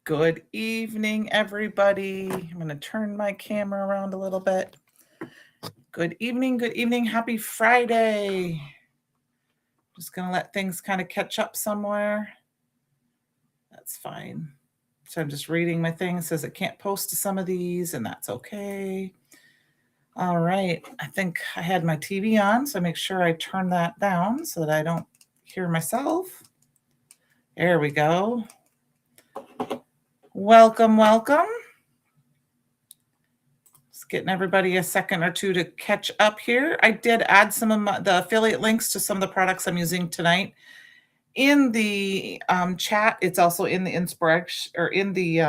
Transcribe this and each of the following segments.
Good evening, everybody. I'm going to turn my camera around a little bit. Good evening, good evening. Happy Friday. Just going to let things kind of catch up somewhere. That's fine. So I'm just reading my thing. It says it can't post to some of these, and that's okay. All right. I think I had my TV on, so I make sure I turn that down so that I don't hear myself. There we go. Welcome, welcome. Just getting everybody a second or two to catch up here. I did add some of the affiliate links to some of the products I'm using tonight in the chat. It's also in the inspiration or in the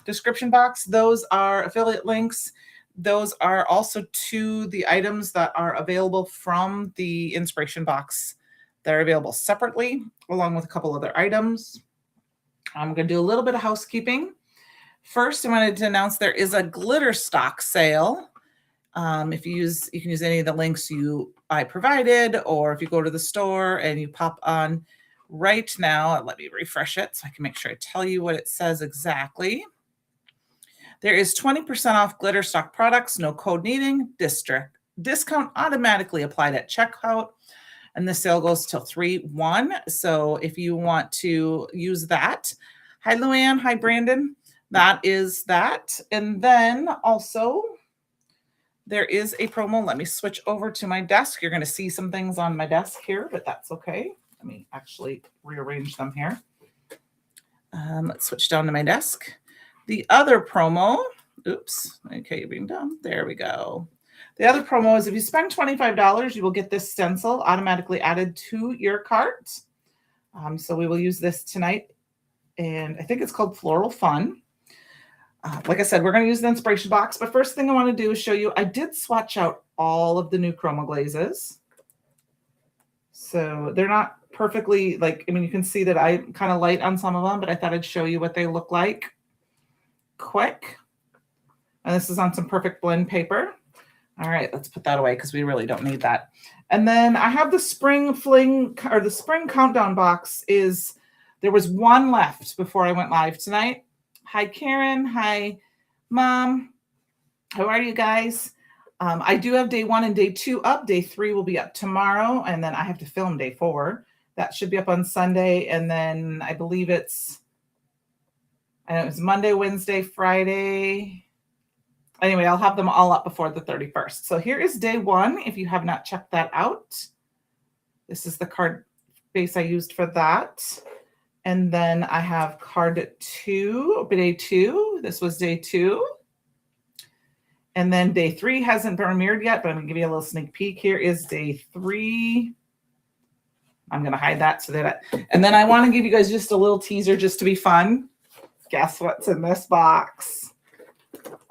description box. Those are affiliate links. Those are also to the items that are available from the inspiration box. They're available separately, along with a couple other items. I'm going to do a little bit of housekeeping. First, I wanted to announce there is a glitter stock sale. If you can use any of the links I provided, or if you go to the store and you pop on right now, let me refresh it so I can make sure I tell you what it says exactly. There is 20% off glitter stock products, no code needing, discount automatically applied at checkout. And the sale goes till 3/1. So if you want to use that, hi Luann, hi Brandon, that is that. And then also there is a promo. Let me switch over to my desk. You're going to see some things on my desk here, but that's okay. Let me actually rearrange them here. Let's switch down to my desk. The other promo, oops, okay, you're being done. There we go. The other promo is if you spend $25, you will get this stencil automatically added to your cart. So we will use this tonight, and I think it's called Floral Fun. Like I said, we're going to use the inspiration box, but first thing I want to do is show you, I did swatch out all of the new chroma glazes. So they're not perfectly, you can see that I'm kind of light on some of them, but I thought I'd show you what they look like quick. And this is on some perfect blend paper. All right, let's put that away because we really don't need that. And then I have the spring fling, or the spring countdown box. There was one left before I went live tonight. Hi, Karen. Hi, Mom. How are you guys? I do have day 1 and day 2 up. Day 3 will be up tomorrow, and then I have to film day 4. That should be up on Sunday, and then I believe it's Monday, Wednesday, Friday. Anyway, I'll have them all up before the 31st. So here is day 1, if you have not checked that out. This is the card base I used for that. And then I have card 2, day 2. This was day 2. And then day 3 hasn't been premiered yet, but I'm going to give you a little sneak peek. Here is day 3. I'm going to hide that and then I want to give you guys just a little teaser just to be fun. Guess what's in this box?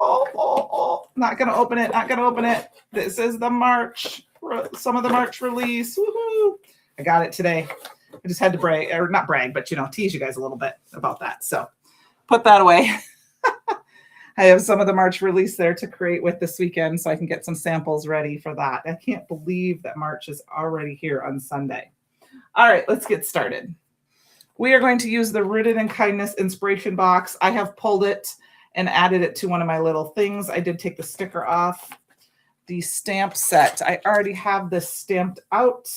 Oh, not going to open it, not going to open it. This is the March, some of the March release. Woohoo! I got it today. I just had to brag, or not brag, but, tease you guys a little bit about that. So put that away. I have some of the March release there to create with this weekend so I can get some samples ready for that. I can't believe that March is already here on Sunday. All right, let's get started. We are going to use the Rooted in Kindness inspiration box. I have pulled it and added it to one of my little things. I did take the sticker off. The stamp set, I already have this stamped out.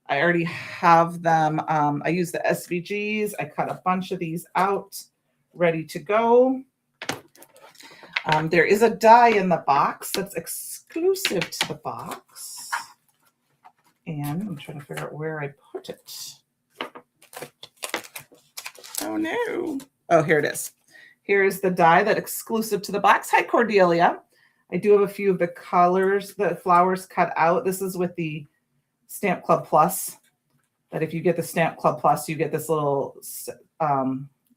I already have them. I use the SVGs. I cut a bunch of these out, ready to go. There is a die in the box that's exclusive to the box. And I'm trying to figure out where I put it. Oh, no. Oh, here it is. Here is the die that's exclusive to the box. Hi, Cordelia. I do have a few of the colors, the flowers cut out. This is with the Stamp Club Plus. But if you get the Stamp Club Plus, you get this little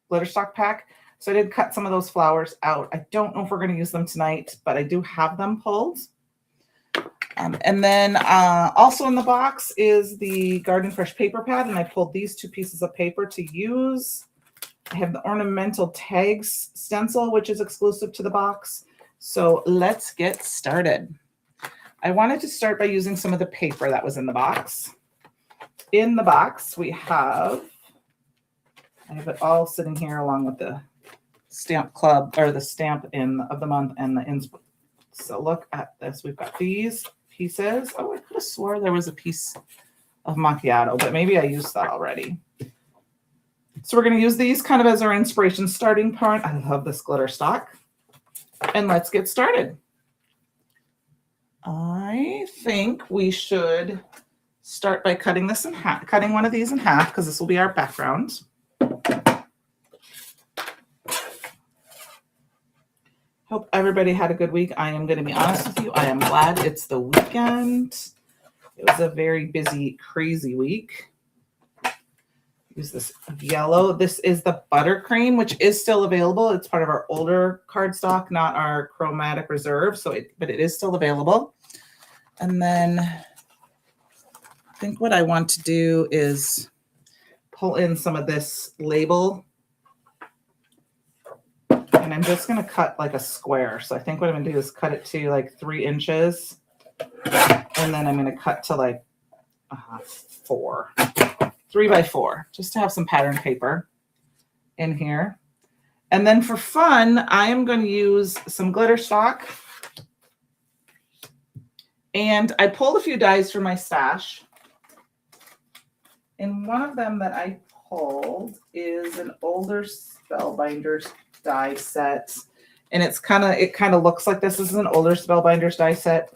glitter stock pack. So I did cut some of those flowers out. I don't know if we're going to use them tonight, but I do have them pulled. And then also in the box is the Garden Fresh paper pad, and I pulled these 2 pieces of paper to use. I have the ornamental tags stencil, which is exclusive to the box. So let's get started. I wanted to start by using some of the paper that was in the box. In the box, we have I have it all sitting here along with the stamp club or the stamp of the month and the inspo. So look at this. We've got these pieces. Oh, I could have swore there was a piece of macchiato, but maybe I used that already. So we're going to use these kind of as our inspiration starting point. I love this glitter stock. And let's get started. I think we should start by cutting this in half, cutting one of these in half, because this will be our background. Hope everybody had a good week. I am going to be honest with you. I am glad it's the weekend. It was a very busy, crazy week. Use this yellow. This is the buttercream, which is still available. It's part of our older cardstock, not our chromatic reserve. But it is still available. And then I think what I want to do is pull in some of this label. And I'm just going to cut like a square. So I think what I'm going to do is cut it to like 3 inches. And then I'm going to cut to like 3 by 4, just to have some pattern paper in here. And then for fun, I am going to use some glitter stock. And I pulled a few dies from my stash. And one of them that I pulled is an older Spellbinders die set. And it kind of looks like this. This is an older Spellbinders die set.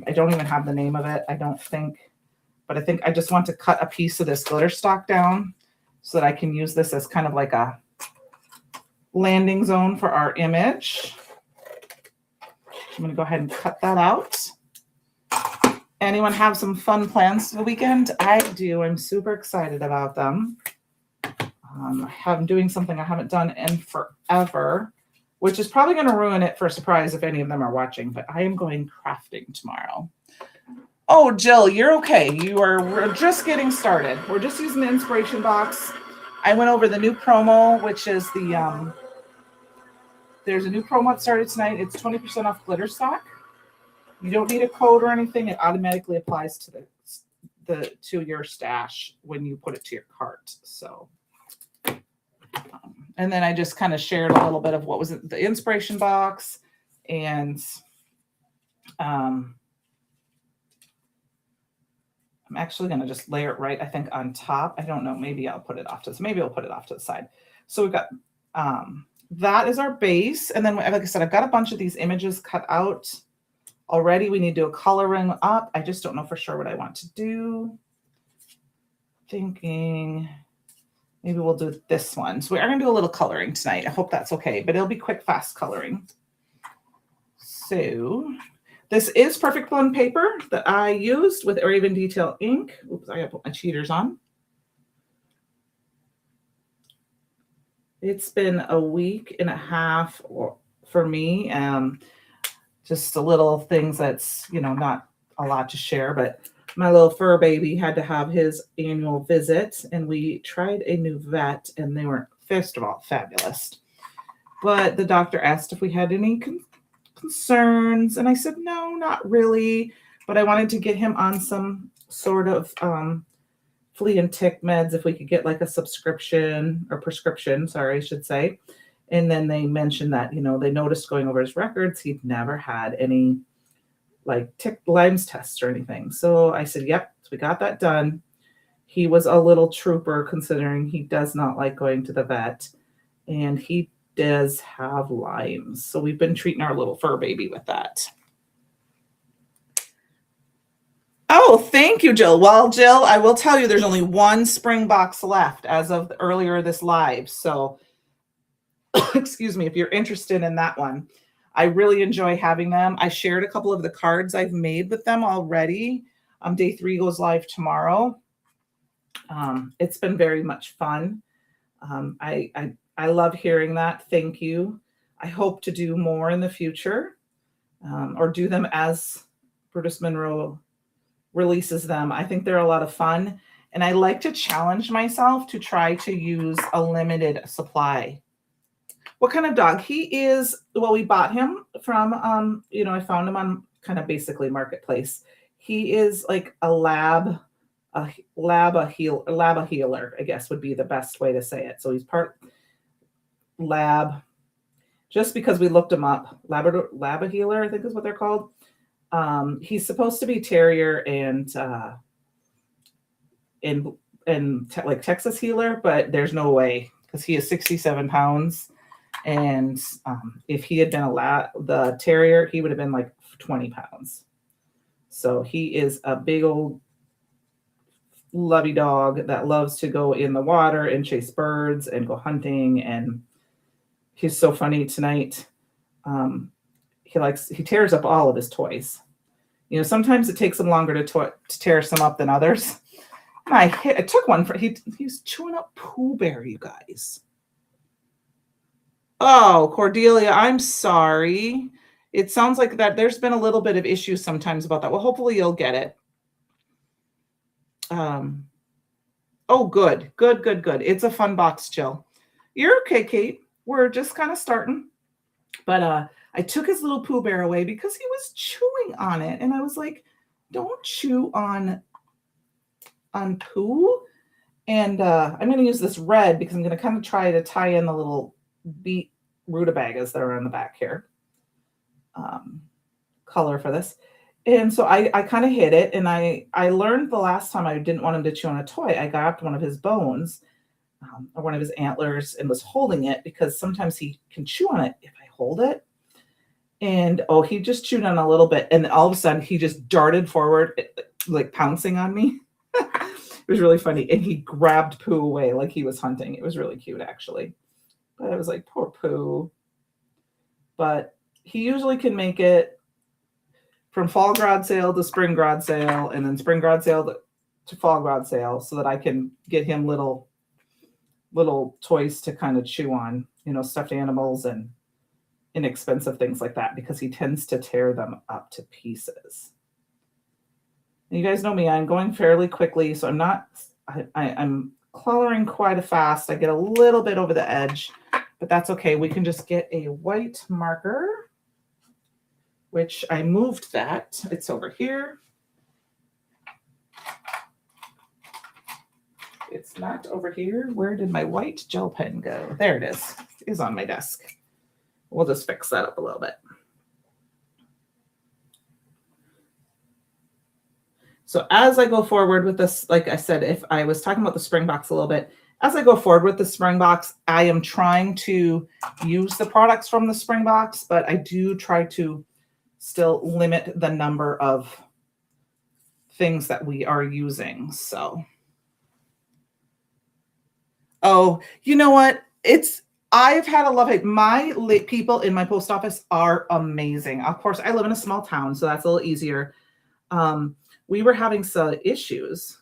I don't even have the name of it, I don't think. But I think I just want to cut a piece of this glitter stock down so that I can use this as kind of like a landing zone for our image. I'm going to go ahead and cut that out. Anyone have some fun plans for the weekend? I do. I'm super excited about them. I'm doing something I haven't done in forever, which is probably going to ruin it for a surprise if any of them are watching, but I am going crafting tomorrow. Oh, Jill, you're okay. We're just getting started. We're just using the inspiration box. I went over the new promo, which is there's a new promo that started tonight. It's 20% off glitter stock. You don't need a code or anything. It automatically applies to your stash when you put it to your cart. So, and then I just kind of shared a little bit of what was in the inspiration box, and I'm actually going to just layer it right, I think, on top. I don't know. Maybe I'll put it off to the side. So we've got that is our base. And then, like I said, I've got a bunch of these images cut out already. We need to do a coloring up. I just don't know for sure what I want to do. Thinking maybe we'll do this one. So we are going to do a little coloring tonight. I hope that's okay, but it'll be quick, fast coloring. So this is Perfect Blend paper that I used with Raven Detail ink. Oops, I got to put my cheaters on. It's been a week and a half for me. Just a little things that's, not a lot to share, but my little fur baby had to have his annual visit, and we tried a new vet, and they were, first of all, fabulous. But the doctor asked if we had any concerns, and I said, no, not really, but I wanted to get him on some sort of flea and tick meds, if we could get like a prescription, I should say. And then they mentioned that, they noticed going over his records, he'd never had any like tick Lyme's tests or anything. So I said, yep, so we got that done. He was a little trooper, considering he does not like going to the vet, and he does have Lyme's. So we've been treating our little fur baby with that. Oh, thank you, Jill. Well, Jill, I will tell you there's only one spring box left as of earlier this live. So excuse me, if you're interested in that one. I really enjoy having them. I shared a couple of the cards I've made with them already. Day 3 goes live tomorrow. It's been very much fun. I love hearing that. Thank you. I hope to do more in the future, or do them as Brutus Monroe releases them. I think they're a lot of fun, and I like to challenge myself to try to use a limited supply. What kind of dog? He is, well, we bought him from, I found him on kind of basically Marketplace. He is like a lab a lab healer, I guess would be the best way to say it. So he's part lab, just because we looked him up. Lab healer, I think is what they're called. He's supposed to be terrier and like Texas healer, but there's no way because he is 67 pounds. And if he had been the terrier, he would have been like 20 pounds. So he is a big old lovey dog that loves to go in the water and chase birds and go hunting. And he's so funny tonight. He tears up all of his toys. You know, sometimes it takes him longer to tear some up than others. I took one for he's chewing up Pooh Bear, you guys. Oh, Cordelia, I'm sorry. It sounds like that there's been a little bit of issues sometimes about that. Well, hopefully you'll get it. Oh, good. It's a fun box, Jill. You're okay, Kate. We're just kind of starting. But I took his little Pooh Bear away because he was chewing on it. And I was like, don't chew on Pooh. And I'm going to use this red because I'm going to kind of try to tie in the little beet rutabagas that are on the back here. Color for this. And so I kind of hid it. And I learned the last time I didn't want him to chew on a toy. I grabbed one of his bones or one of his antlers and was holding it because sometimes he can chew on it if I hold it. And he just chewed on a little bit. And all of a sudden he just darted forward, like pouncing on me. It was really funny. And he grabbed Pooh away like he was hunting. It was really cute, actually. But I was like, poor Pooh. But he usually can make it from fall garage sale to spring garage sale, and then spring garage sale to fall garage sale, so that I can get him little toys to kind of chew on, you know, stuffed animals and inexpensive things like that, because he tends to tear them up to pieces. And you guys know me, I'm going fairly quickly, so I'm coloring quite fast. I get a little bit over the edge, but that's okay. We can just get a white marker, which I moved that. It's over here. It's not over here. Where did my white gel pen go? There it is. It's on my desk. We'll just fix that up a little bit. So as I go forward with this, like I said, if I was talking about the spring box a little bit, as I go forward with the spring box, I am trying to use the products from the spring box, but I do try to still limit the number of things that we are using. So, you know what? I've had a love hate. My people in my post office are amazing. Of course, I live in a small town, so that's a little easier. We were having some issues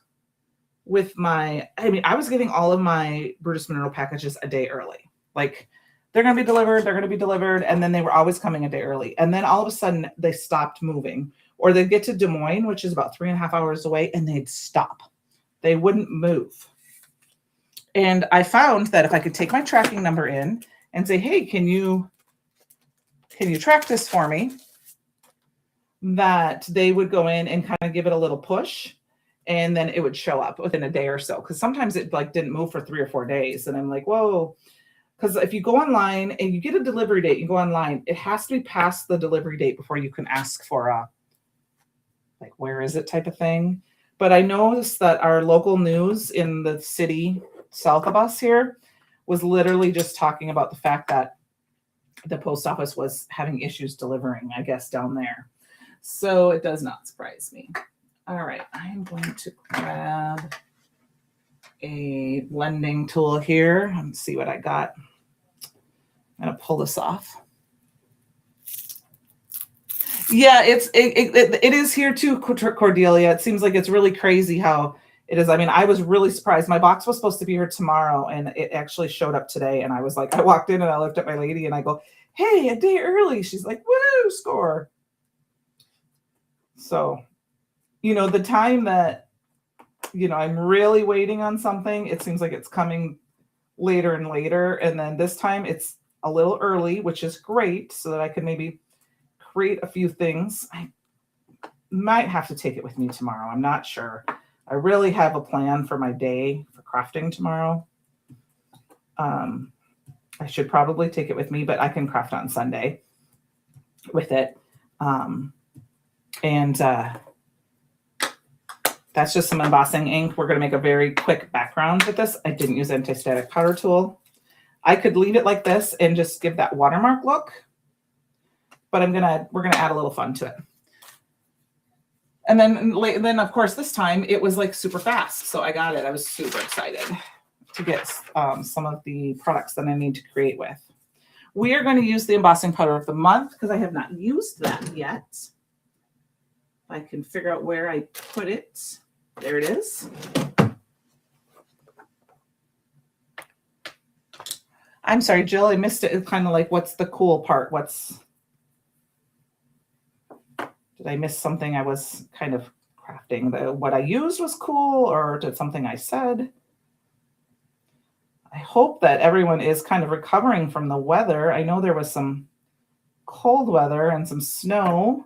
with I was getting all of my Brutus Mineral packages a day early. Like, they're going to be delivered. And then they were always coming a day early. And then all of a sudden they stopped moving, or they'd get to Des Moines, which is about 3.5 hours away, and they'd stop. They wouldn't move. And I found that if I could take my tracking number in and say, hey, can you track this for me? That they would go in and kind of give it a little push, and then it would show up within a day or so. Because sometimes it didn't move for 3 or 4 days. And I'm like, whoa. Because if you go online and you get a delivery date, you go online, it has to be past the delivery date before you can ask for a, where is it type of thing. But I noticed that our local news in the city south of us here was literally just talking about the fact that the post office was having issues delivering, I guess, down there. So it does not surprise me. All right, I'm going to grab a blending tool here and see what I got. I'm going to pull this off. Yeah, it is here too, Cordelia. It seems like it's really crazy how it is. I mean, I was really surprised. My box was supposed to be here tomorrow, and it actually showed up today. And I was like, I walked in and I looked at my lady and I go, hey, a day early. She's like, woo, score. So, the time that, I'm really waiting on something, it seems like it's coming later and later. And then this time it's a little early, which is great, so that I can maybe create a few things. I might have to take it with me tomorrow. I'm not sure. I really have a plan for my day for crafting tomorrow. I should probably take it with me, but I can craft on Sunday with it. That's just some embossing ink. We're going to make a very quick background with this. I didn't use anti-static powder tool. I could leave it like this and just give that watermark look, but we're gonna add a little fun to it. And then of course this time it was like super fast, so I got it. I was super excited to get some of the products that I need to create with. We are going to use the embossing powder of the month because I have not used that yet. I can figure out where I put it. There it is. I'm sorry, Jill, I missed it. It's kind of like, what's the cool part? Did I miss something I was kind of crafting? What I used was cool, or did something I said? I hope that everyone is kind of recovering from the weather. I know there was some cold weather and some snow.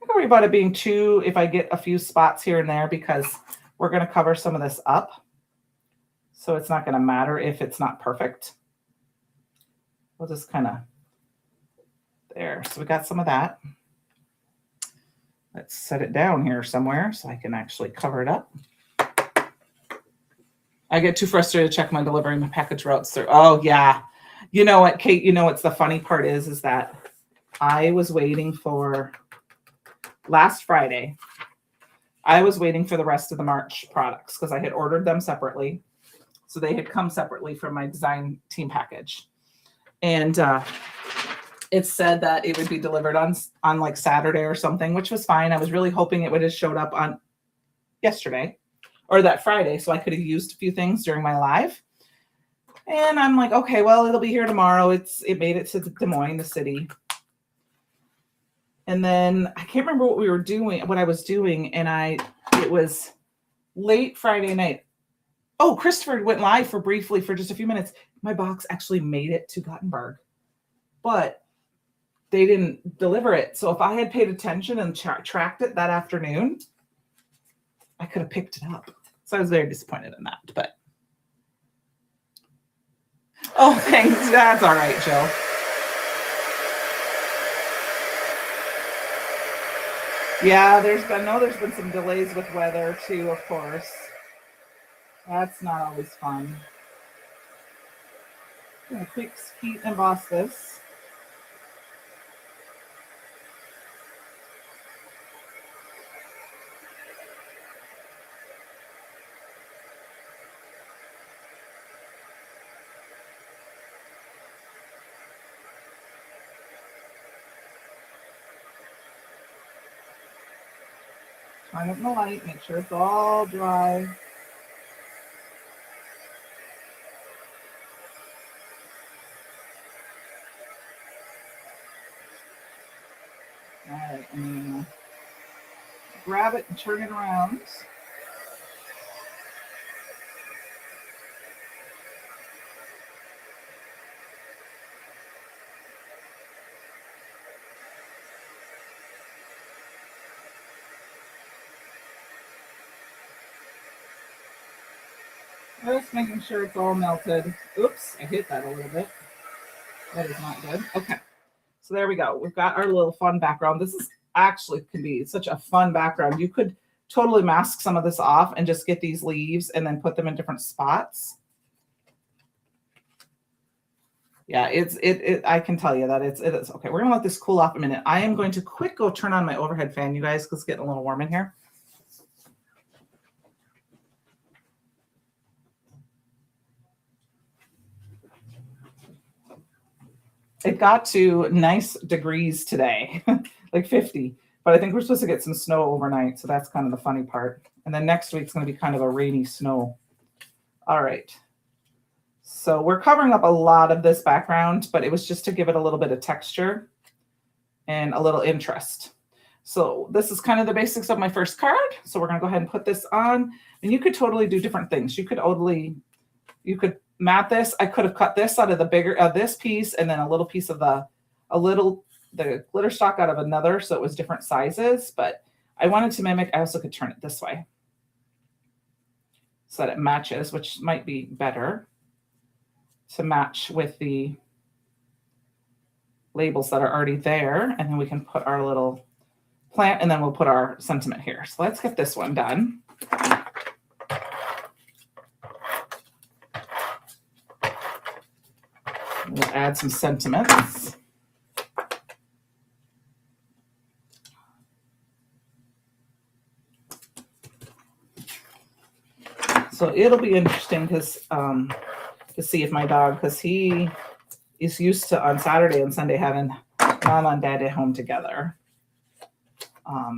I don't worry about it being too, if I get a few spots here and there, because we're going to cover some of this up. So it's not going to matter if it's not perfect. We'll just kind of there. So we got some of that. Let's set it down here somewhere so I can actually cover it up. I get too frustrated to check my delivery, my package routes through. Oh yeah. You know what, Kate, you know what's the funny part is that I was waiting for last Friday. I was waiting for the rest of the March products because I had ordered them separately. So they had come separately from my design team package. And it said that it would be delivered on like Saturday or something, which was fine. I was really hoping it would have showed up on yesterday or that Friday, so I could have used a few things during my live. And I'm like, okay, well, it'll be here tomorrow. It made it to Des Moines, the city. And then I can't remember what I was doing, and it was late Friday night. Oh, Christopher went live briefly for just a few minutes. My box actually made it to Gothenburg, but they didn't deliver it. So if I had paid attention and tracked it that afternoon, I could have picked it up. So I was very disappointed in that, but. Oh, thanks. That's all right, Jill. Yeah, there's been some delays with weather too, of course. That's not always fun. I'm going to quick heat emboss this. Turn it in the light, make sure it's all dry. All right, I'm gonna grab it and turn it around. Just making sure it's all melted. Oops, I hit that a little bit. That is not good. Okay, so there we go. We've got our little fun background. This is actually can be such a fun background. You could totally mask some of this off and just get these leaves and then put them in different spots. Yeah, I can tell you that it is. Okay, we're gonna let this cool off a minute. I am going to go turn on my overhead fan, you guys, because it's getting a little warm in here. It got to nice degrees today, like 50. But I think we're supposed to get some snow overnight, so that's kind of the funny part. And then next week's going to be kind of a rainy snow. All right. So we're covering up a lot of this background, but it was just to give it a little bit of texture and a little interest. So this is kind of the basics of my first card. So we're going to go ahead and put this on. And you could totally do different things. You could mat this. I could have cut this out of the bigger of this piece and then a little piece of the glitter stock out of another, so it was different sizes. But I wanted to mimic, I also could turn it this way so that it matches, which might be better to match with the labels that are already there. And then we can put our little plant, and then we'll put our sentiment here. So let's get this one done. We'll add some sentiments. So it'll be interesting because to see if my dog, because he is used to on Saturday and Sunday having mom and dad at home together.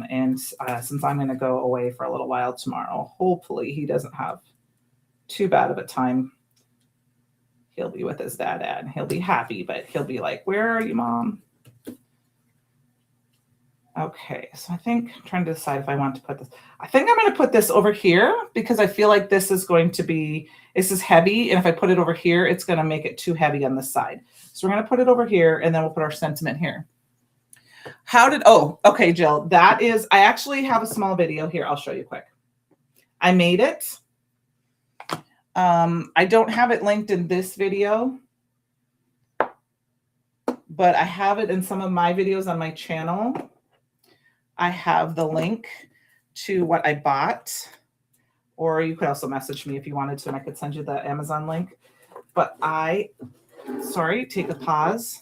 And since I'm going to go away for a little while tomorrow, hopefully he doesn't have too bad of a time. He'll be with his dad and he'll be happy, but he'll be like, where are you, Mom? Okay, so I think I'm trying to decide if I want to put this. I think I'm going to put this over here because I feel like this is going to be, this is heavy. And if I put it over here, it's going to make it too heavy on this side. So we're going to put it over here and then we'll put our sentiment here. Oh, okay, Jill, that is, I actually have a small video here. I'll show you quick. I made it. I don't have it linked in this video, but I have it in some of my videos on my channel. I have the link to what I bought, or you could also message me if you wanted to, and I could send you the Amazon link. But take a pause.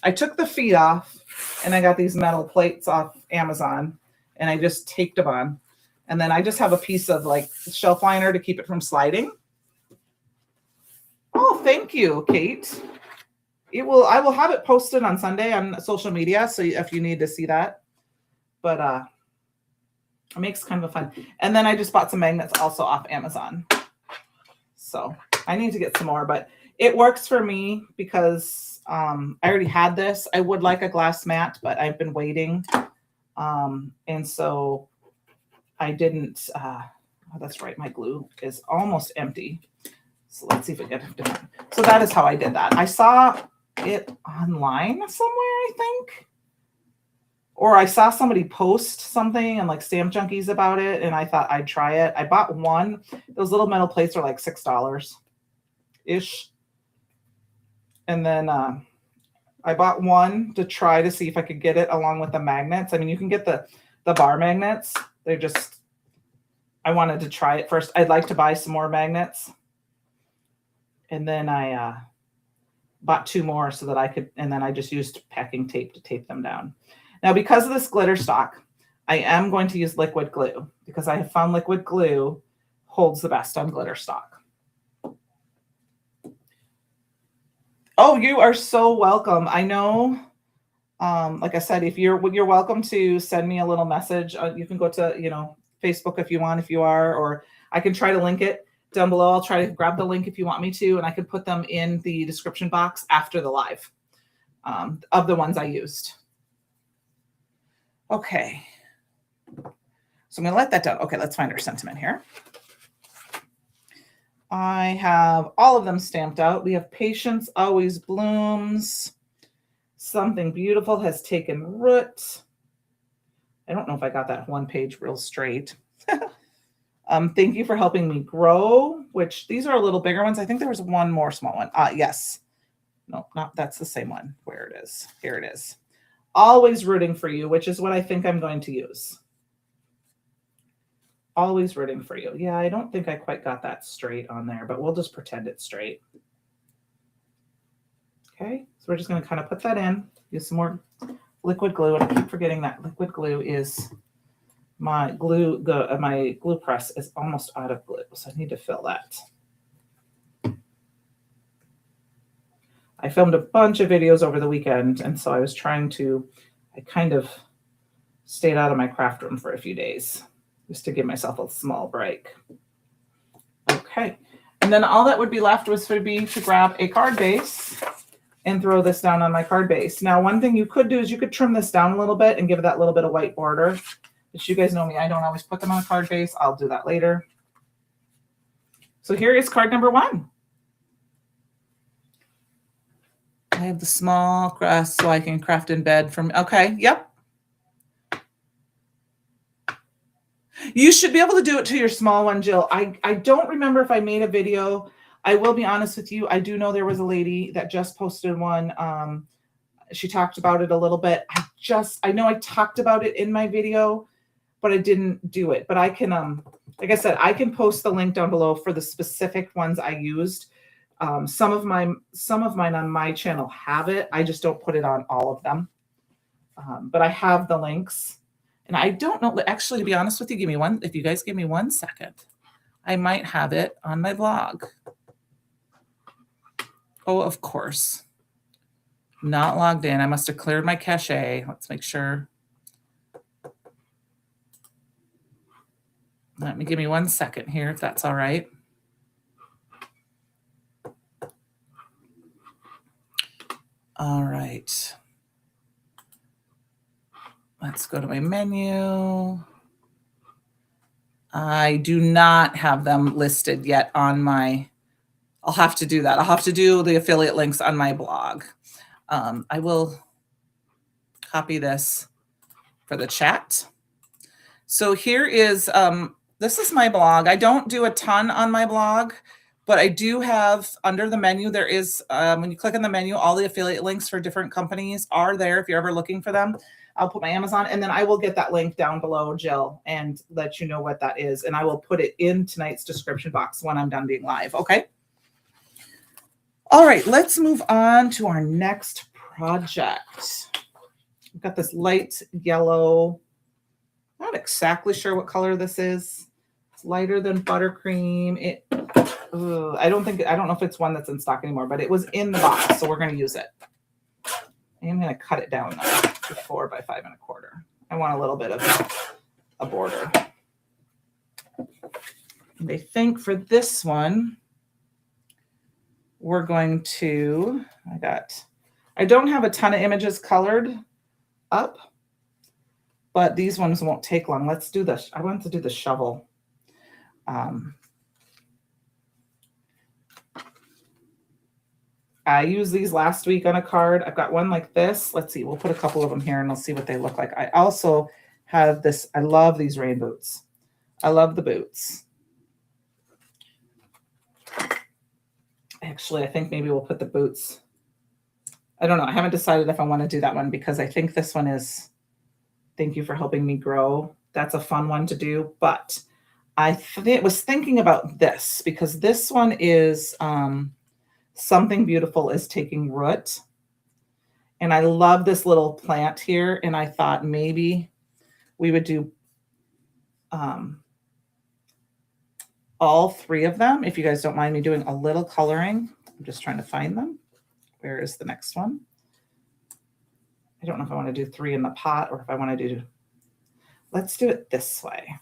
I took the feet off and I got these metal plates off Amazon and I just taped them on. And then I just have a piece of like shelf liner to keep it from sliding. Oh, thank you, Kate. I will have it posted on Sunday on social media. So if you need to see that, but it makes kind of a fun. And then I just bought some magnets also off Amazon. So I need to get some more, but it works for me because I already had this. I would like a glass mat, but I've been waiting. And so I didn't, oh, that's right. My glue is almost empty. So let's see if we get it different. So that is how I did that. I saw it online somewhere, I think. Or I saw somebody post something and like Stamp Junkies about it. And I thought I'd try it. I bought one. Those little metal plates are like $6-ish. And then I bought one to try to see if I could get it along with the magnets. I mean, you can get the bar magnets. They're just, I wanted to try it first. I'd like to buy some more magnets. And then I bought 2 more so that I could, and then I just used packing tape to tape them down. Now, because of this glitter stock, I am going to use liquid glue because I have found liquid glue holds the best on glitter stock. Oh, you are so welcome. I know, like I said, if you're welcome to send me a little message. You can go to, Facebook if you want, if you are, or I can try to link it down below. I'll try to grab the link if you want me to, and I can put them in the description box after the live of the ones I used. Okay. So I'm going to let that down. Okay, let's find our sentiment here. I have all of them stamped out. We have patience always blooms. Something beautiful has taken root. I don't know if I got that one page real straight. Thank you for helping me grow, which these are a little bigger ones. I think there was one more small one. Yes. No, that's the same one. Where it is. Here it is. Always rooting for you, which is what I think I'm going to use. Always rooting for you. Yeah, I don't think I quite got that straight on there, but we'll just pretend it's straight. Okay, so we're just going to kind of put that in, use some more liquid glue, and I keep forgetting that liquid glue is my glue press is almost out of glue, so I need to fill that. I filmed a bunch of videos over the weekend, and so I kind of stayed out of my craft room for a few days just to give myself a small break. Okay, and then all that would be left would be to grab a card base and throw this down on my card base. Now, one thing you could do is you could trim this down a little bit and give it that little bit of white border. But you guys know me, I don't always put them on a card base. I'll do that later. So here is card number 1. I have the small grass so I can craft in bed from, okay, yep. You should be able to do it to your small one, Jill. I don't remember if I made a video. I will be honest with you. I do know there was a lady that just posted one. She talked about it a little bit. I know I talked about it in my video, but I didn't do it. But I can, like I said, I can post the link down below for the specific ones I used. Some of mine on my channel have it. I just don't put it on all of them. But I have the links. And I don't know, actually, to be honest with you, if you guys give me 1 second, I might have it on my blog. Oh, of course. Not logged in. I must have cleared my cache. Let's make sure. Give me 1 second here, if that's all right. All right. Let's go to my menu. I do not have them listed yet on my, I'll have to do that. I'll have to do the affiliate links on my blog. I will copy this for the chat. So here is, this is my blog. I don't do a ton on my blog, but I do have under the menu, there is, when you click on the menu, all the affiliate links for different companies are there if you're ever looking for them. I'll put my Amazon, and then I will get that link down below, Jill, and let you know what that is. And I will put it in tonight's description box when I'm done being live. Okay. All right, let's move on to our next project. We've got this light yellow. Not exactly sure what color this is. It's lighter than buttercream. I don't know if it's one that's in stock anymore, but it was in the box, so we're going to use it. I'm going to cut it down now to 4 by 5 1/4. I want a little bit of a border. And I think for this one, we're going to, I don't have a ton of images colored up, but these ones won't take long. Let's do this. I want to do the shovel. I used these last week on a card. I've got one like this. Let's see. We'll put a couple of them here and I'll see what they look like. I also have this. I love these rain boots. I love the boots. Actually, I think maybe we'll put the boots. I don't know. I haven't decided if I want to do that one because I think this one is Thank You for Helping Me Grow. That's a fun one to do. But I was thinking about this because this one is Something Beautiful is Taking Root. And I love this little plant here. And I thought maybe we would do all 3 of them. If you guys don't mind me doing a little coloring. I'm just trying to find them. Where is the next one? I don't know if I want to do 3 in the pot or if I want to do, let's do it this way.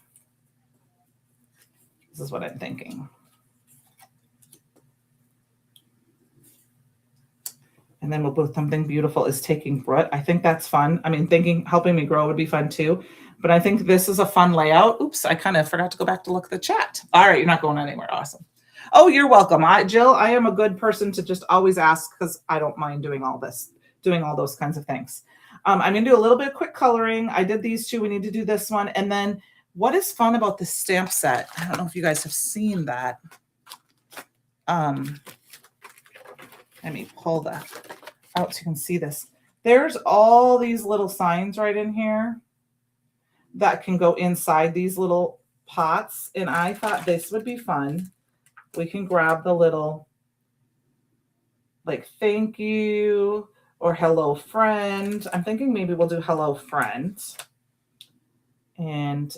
This is what I'm thinking. And then we'll put Something Beautiful is Taking Root. I think that's fun. I mean, Helping Me Grow would be fun too. But I think this is a fun layout. Oops, I kind of forgot to go back to look at the chat. All right, you're not going anywhere. Awesome. Oh, you're welcome. Jill, I am a good person to just always ask because I don't mind doing all this, doing all those kinds of things. I'm going to do a little bit of quick coloring. I did these 2. We need to do this one. And then what is fun about this stamp set? I don't know if you guys have seen that. Let me pull that out so you can see this. There's all these little signs right in here that can go inside these little pots. And I thought this would be fun. We can grab the little, like, thank you or hello friend. I'm thinking maybe we'll do hello friend. And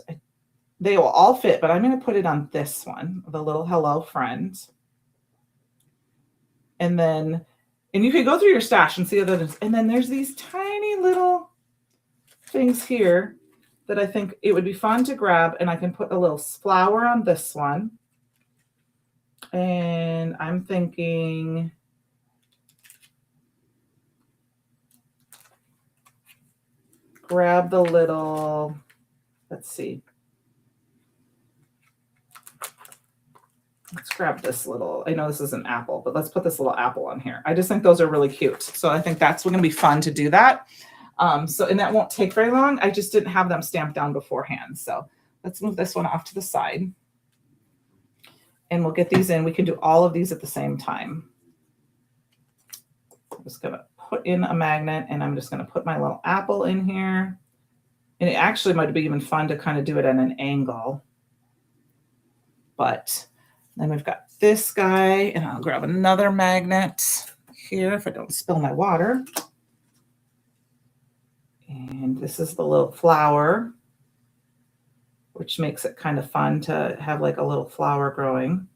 they will all fit, but I'm going to put it on this one, the little hello friend. And then, and you can go through your stash and see other, and then there's these tiny little things here that I think it would be fun to grab. And I can put a little flower on this one. And I'm thinking, grab the little, let's see. Let's grab this little, I know this is an apple, but let's put this little apple on here. I just think those are really cute. So I think that's going to be fun to do that. And that won't take very long. I just didn't have them stamped down beforehand. So Let's move this one off to the side. And we'll get these in. We can do all of these at the same time. I'm just going to put in a magnet, and I'm just going to put my little apple in here. And it actually might be even fun to kind of do it at an angle. But then we've got this guy, and I'll grab another magnet here if I don't spill my water. And this is the little flower, which makes it kind of fun to have like a little flower growing.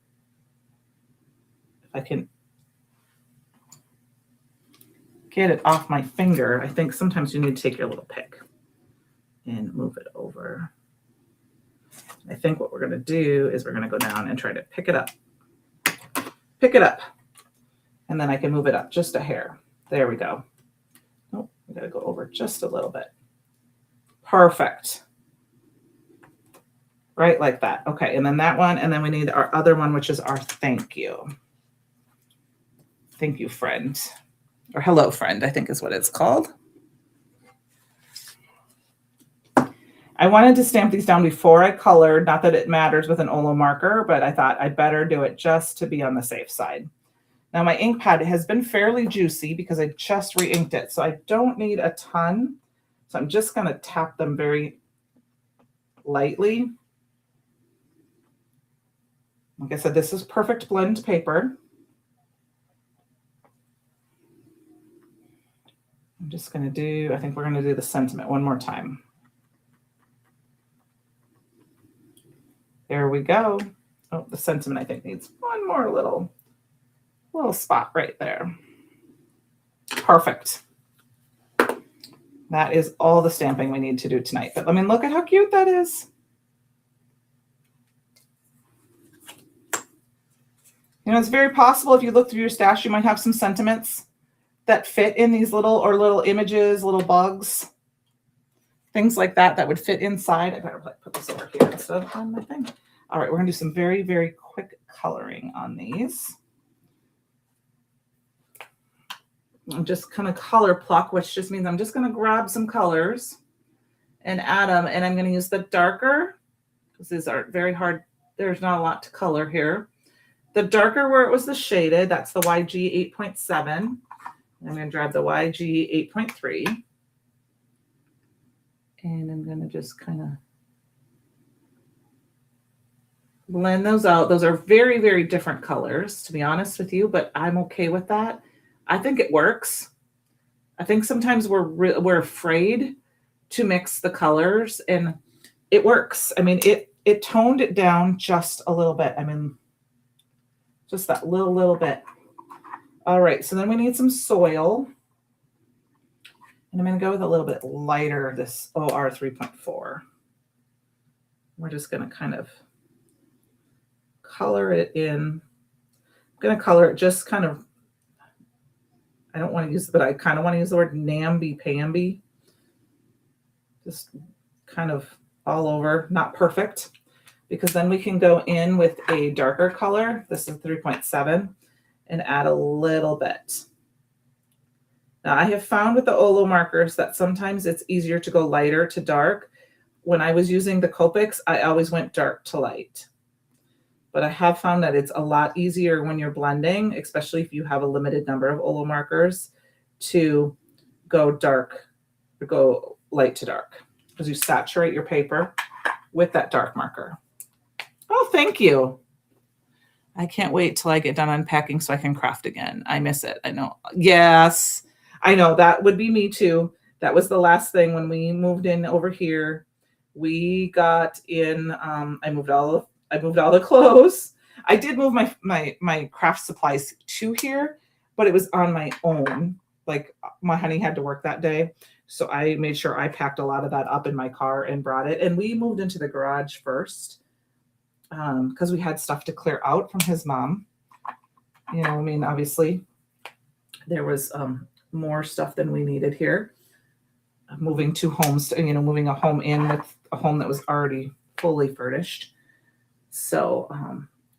If I can get it off my finger, I think sometimes you need to take your little pick and move it over. I think what we're going to do is we're going to go down and try to pick it up. Pick it up. And then I can move it up just a hair. There we go. Oh, we got to go over just a little bit. Perfect. Right like that. Okay, and then that one, and then we need our other one, which is our thank you. Thank you, friend. Or hello, friend, I think is what it's called. I wanted to stamp these down before I colored, not that it matters with an Olo marker, but I thought I'd better do it just to be on the safe side. Now my ink pad has been fairly juicy because I just re-inked it, so I don't need a ton. So I'm just going to tap them very lightly. Like I said, this is perfect blend paper. I'm just going to do, I think we're going to do the sentiment one more time. There we go. Oh, the sentiment I think needs one more little spot right there. Perfect. That is all the stamping we need to do tonight. But I mean, look at how cute that is. You know, it's very possible if you look through your stash, you might have some sentiments that fit in these little images, little bugs, things like that that would fit inside. I better put this over here instead of on my thing. All right, we're going to do some very, very quick coloring on these. I'm just kind of color pluck, which just means I'm just going to grab some colors and add them. And I'm going to use the darker, because these are very hard. There's not a lot to color here. The darker where it was the shaded, that's the YG 8.7. I'm going to grab the YG 8.3. And I'm going to just kind of blend those out. Those are very, very different colors, to be honest with you, but I'm okay with that. I think it works. I think sometimes we're afraid to mix the colors, and it works. I mean, it toned it down just a little bit. I mean, just that little bit. All right, so then we need some soil. And I'm going to go with a little bit lighter, this OR 3.4. We're just going to kind of color it in. I'm going to color it just kind of, I don't want to use, but I kind of want to use the word namby-pamby. Just kind of all over, not perfect, because then we can go in with a darker color. This is 3.7 and add a little bit. Now, I have found with the Olo markers that sometimes it's easier to go lighter to dark. When I was using the Copics, I always went dark to light. But I have found that it's a lot easier when you're blending, especially if you have a limited number of Olo markers, to go dark, or go light to dark, because you saturate your paper with that dark marker. Oh, thank you. I can't wait till I get done unpacking so I can craft again. I miss it. I know. Yes. I know, that would be me too. That was the last thing when we moved in over here. We got in, I moved all the clothes. I did move my craft supplies to here, but it was on my own. Like, my honey had to work that day. So I made sure I packed a lot of that up in my car and brought it. And we moved into the garage first because we had stuff to clear out from his mom. You know, I mean, obviously there was more stuff than we needed here. Moving two homes, you know, moving a home in with a home that was already fully furnished. So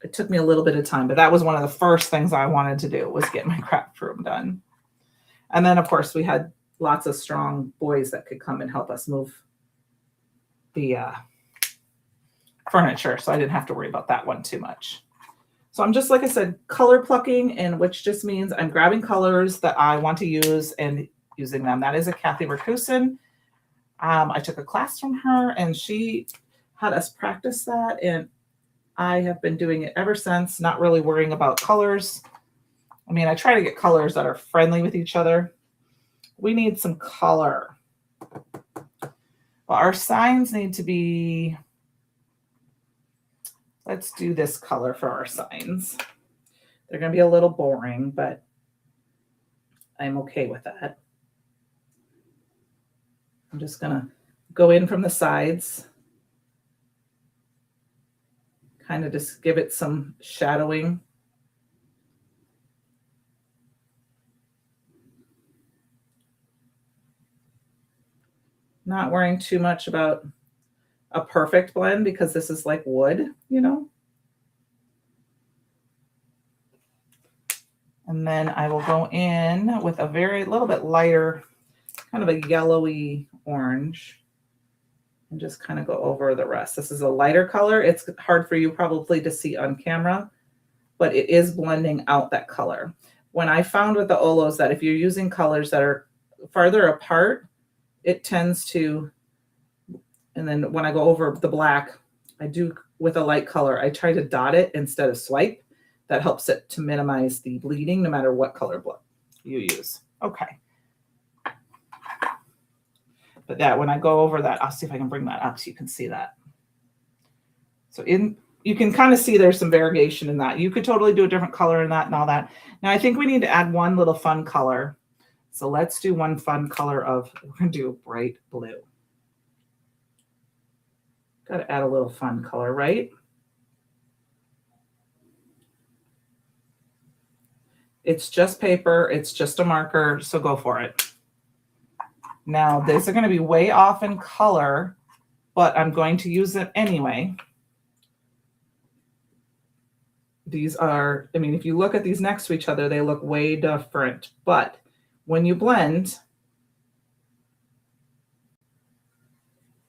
it took me a little bit of time, but that was one of the first things I wanted to do, was get my craft room done. And then, of course, we had lots of strong boys that could come and help us move the furniture, so I didn't have to worry about that one too much. So I'm just, like I said, color plucking, and which just means I'm grabbing colors that I want to use and using them. That is a Kathy Rakusin. I took a class from her, and she had us practice that, and I have been doing it ever since, not really worrying about colors. I mean, I try to get colors that are friendly with each other. We need some color. Well, our signs need to be, let's do this color for our signs. They're going to be a little boring, but I'm okay with that. I'm just going to go in from the sides, kind of just give it some shadowing. Not worrying too much about a perfect blend because this is like wood, you know. And then I will go in with a very little bit lighter, kind of a yellowy orange, and just kind of go over the rest. This is a lighter color. It's hard for you probably to see on camera, but it is blending out that color. When I found with the Olos that if you're using colors that are farther apart, it tends to, and then when I go over the black, I do with a light color, I try to dot it instead of swipe. That helps it to minimize the bleeding no matter what color blood you use. Okay. But that, when I go over that, I'll see if I can bring that up so you can see that. So you can kind of see there's some variation in that. You could totally do a different color in that and all that. Now I think we need to add one little fun color. So let's do one fun color of, we're going to do a bright blue. Got to add a little fun color, right? It's just paper. It's just a marker. So go for it. Now, these are going to be way off in color, but I'm going to use it anyway. These are, I mean, if you look at these next to each other, they look way different. But when you blend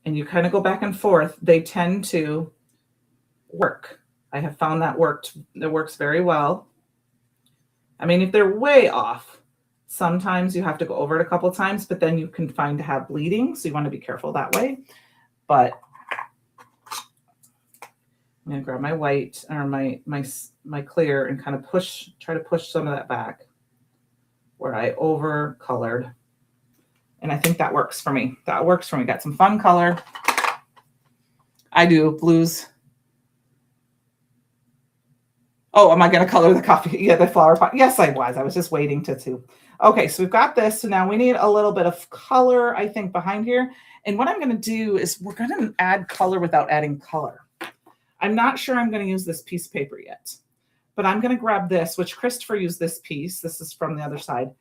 and you kind of go back and forth, they tend to work. I have found that works very well. I mean, if they're way off, sometimes you have to go over it a couple of times, but then you can find to have bleeding. So you want to be careful that way. But I'm going to grab my white or my clear and kind of try to push some of that back where I over colored. And I think that works for me. That works for me. Got some fun color. I do blues. Oh, am I going to color the coffee? Yeah, the flower pot. Yes, I was. I was just waiting to. Okay, so we've got this. So now we need a little bit of color, I think, behind here. And what I'm going to do is we're going to add color without adding color. I'm not sure I'm going to use this piece of paper yet, but I'm going to grab this, which Christopher used this piece. This is from the other side.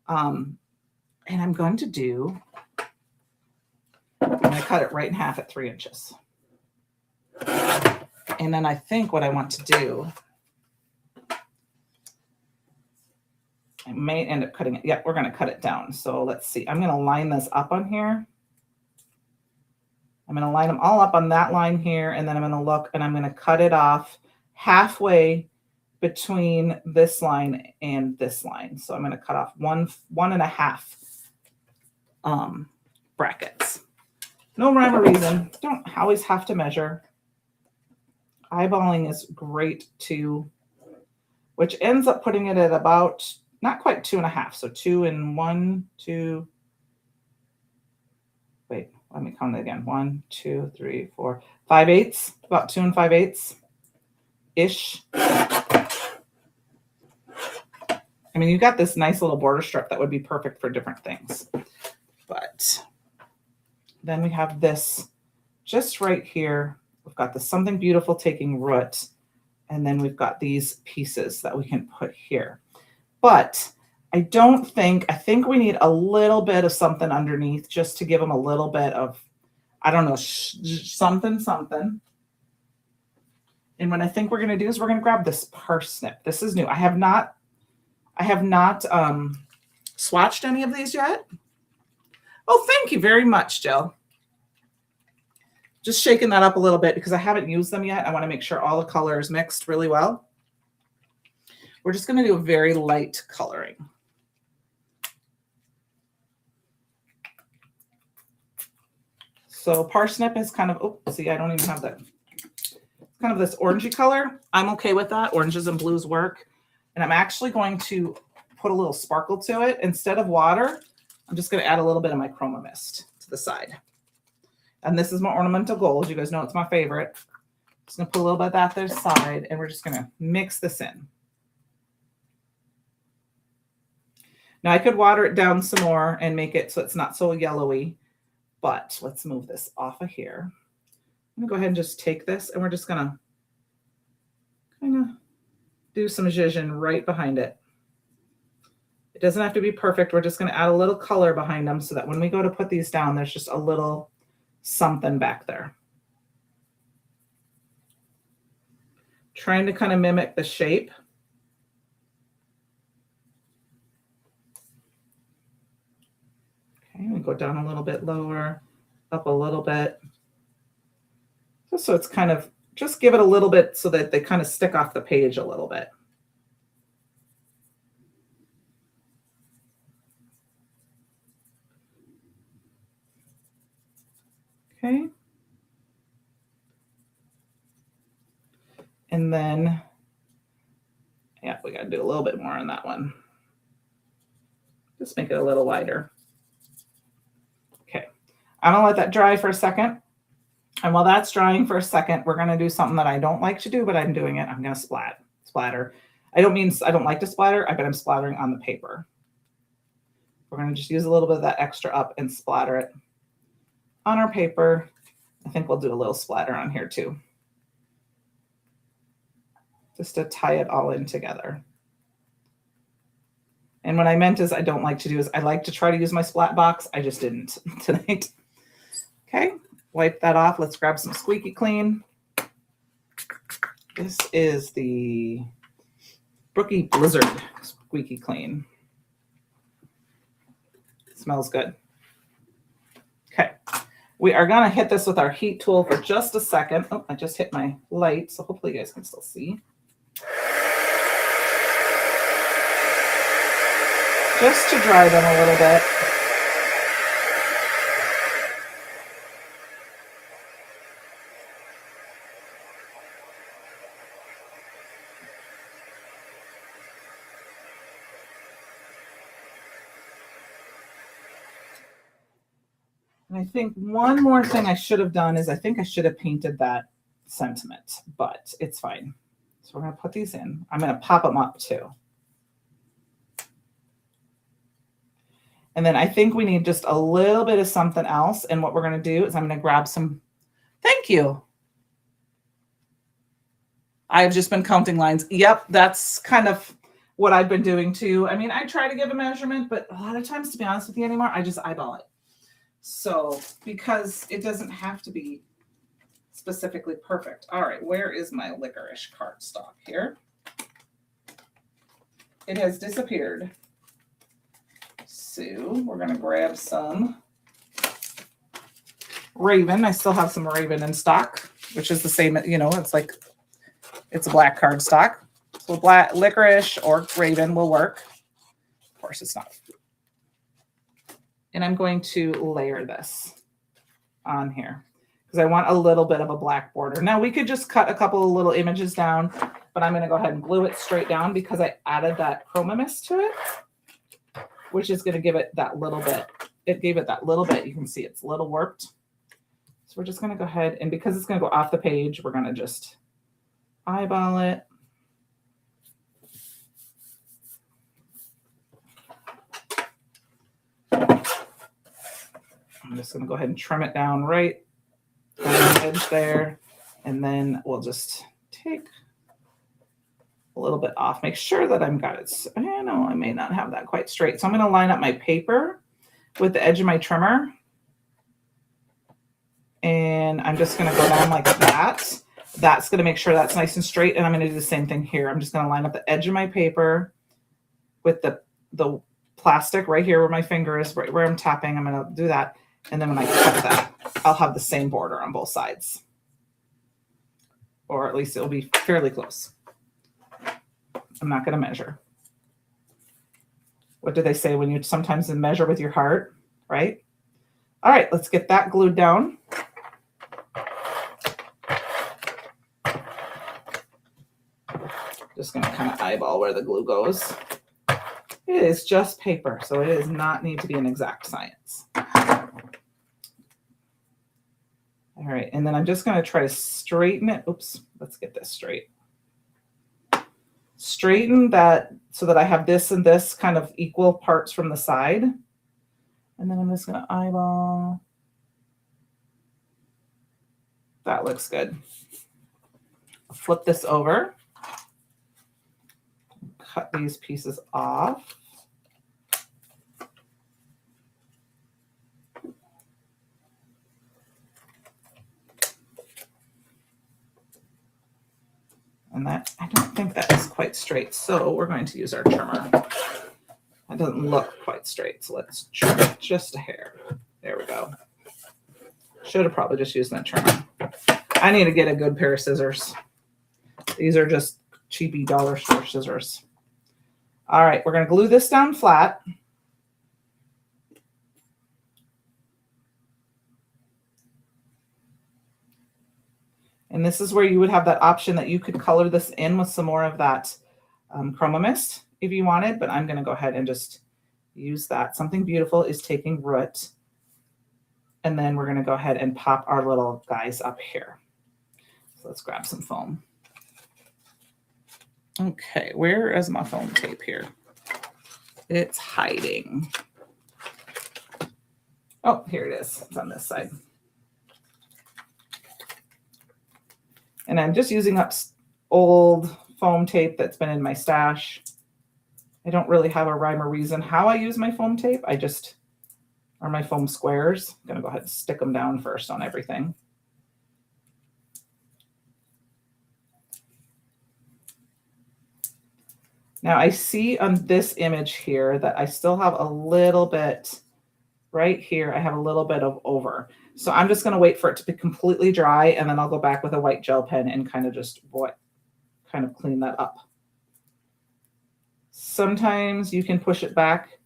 And I'm going to cut it right in half at 3 inches. And then I think what I want to do, I may end up cutting it. Yeah, we're going to cut it down. So let's see. I'm going to line this up on here. I'm going to line them all up on that line here. And then I'm going to look and I'm going to cut it off halfway between this line and this line. So I'm going to cut off one and a half brackets. No rhyme or reason. Don't always have to measure. Eyeballing is great too, which ends up putting it at about not quite 2.5. So 2 and 1, 2. Wait, let me count it again. 1, 2, 3, 4, 5/8. About 2 5/8 ish. I mean, you got this nice little border strip that would be perfect for different things. But then we have this just right here. We've got this Something Beautiful taking root. And then we've got these pieces that we can put here. But I think we need a little bit of something underneath just to give them a little bit of, I don't know, something. And what I think we're going to do is we're going to grab this parsnip. This is new. I have not swatched any of these yet. Oh, thank you very much, Jill. Just shaking that up a little bit because I haven't used them yet. I want to make sure all the color is mixed really well. We're just going to do a very light coloring. So parsnip is kind of, oh, see, I don't even have that. Kind of this orangey color. I'm okay with that. Oranges and blues work. And I'm actually going to put a little sparkle to it. Instead of water, I'm just going to add a little bit of my chroma mist to the side. And this is my ornamental gold. You guys know it's my favorite. Just going to put a little bit of that to the side, and we're just going to mix this in. Now I could water it down some more and make it so it's not so yellowy, but let's move this off of here. I'm gonna go ahead and just take this, and we're just gonna kind of do some zhizhen right behind it. It doesn't have to be perfect. We're just gonna add a little color behind them so that when we go to put these down, there's just a little something back there. Trying to kind of mimic the shape. Okay, we go down a little bit lower, up a little bit. Just so it's kind of, just give it a little bit so that they kind of stick off the page a little bit. Okay. And then, yeah, we got to do a little bit more on that one. Just make it a little wider. Okay. I'm going to let that dry for a second. And while that's drying for a second, we're going to do something that I don't like to do, but I'm doing it. I'm going to splatter. I don't mean I don't like to splatter, but I'm splattering on the paper. We're going to just use a little bit of that extra up and splatter it on our paper. I think we'll do a little splatter on here too, just to tie it all in together. And what I meant is I don't like to do is I like to try to use my splat box. I just didn't tonight. Okay. Wipe that off. Let's grab some squeaky clean. This is the Brookie Blizzard squeaky clean. Smells good. Okay. We are going to hit this with our heat tool for just a second. Oh, I just hit my light, so hopefully you guys can still see. Just to dry them a little bit. And I think one more thing I should have done is I think I should have painted that sentiment, but it's fine. So we're going to put these in. I'm going to pop them up too. And then I think we need just a little bit of something else. And what we're going to do is I'm going to grab some. Thank you. I've just been counting lines. Yep, that's kind of what I've been doing too. I mean, I try to give a measurement, but a lot of times, to be honest with you anymore, I just eyeball it. So, because it doesn't have to be specifically perfect. All right, where is my licorice cardstock here? It has disappeared. So we're going to grab some Raven. I still have some Raven in stock, which is the same, you know, it's like, it's a black cardstock. So black licorice or Raven will work. Of course, it's not. And I'm going to layer this on here because I want a little bit of a black border. Now we could just cut a couple of little images down, but I'm going to go ahead and glue it straight down because I added that chroma mist to it, which is going to give it that little bit. It gave it that little bit. You can see it's a little warped. So we're just going to go ahead, and because it's going to go off the page, we're going to just eyeball it. I'm just going to go ahead and trim it down right on the edge there. And then we'll just take a little bit off. Make sure that I've got it. I know I may not have that quite straight. So I'm going to line up my paper with the edge of my trimmer. And I'm just going to go down like that. That's going to make sure that's nice and straight. And I'm going to do the same thing here. I'm just going to line up the edge of my paper with the plastic right here where my finger is, right where I'm tapping. I'm going to do that. And then when I cut that, I'll have the same border on both sides. Or at least it'll be fairly close. I'm not going to measure. What do they say when you sometimes measure with your heart, right? All right, let's get that glued down. Just going to kind of eyeball where the glue goes. It is just paper, so it does not need to be an exact science. All right, and then I'm just going to try to straighten it. Oops, let's get this straight. Straighten that so that I have this and this kind of equal parts from the side. And then I'm just going to eyeball. That looks good. I'll flip this over. Cut these pieces off. And that, I don't think that is quite straight, so we're going to use our trimmer. That doesn't look quite straight, so let's trim it just a hair. There we go. Should have probably just used that trimmer. I need to get a good pair of scissors. These are just cheapy dollar store scissors. All right, we're going to glue this down flat. And this is where you would have that option that you could color this in with some more of that chroma mist if you wanted, but I'm going to go ahead and just use that. Something Beautiful is taking root. And then we're going to go ahead and pop our little guys up here. So let's grab some foam. Okay, where is my foam tape here? It's hiding. Oh, here it is. It's on this side. And I'm just using up old foam tape that's been in my stash. I don't really have a rhyme or reason how I use my foam tape. Or my foam squares. I'm going to go ahead and stick them down first on everything. Now I see on this image here that I still have a little bit right here. I have a little bit of over. So I'm just going to wait for it to be completely dry, and then I'll go back with a white gel pen and kind of just kind of clean that up. Sometimes you can push it back,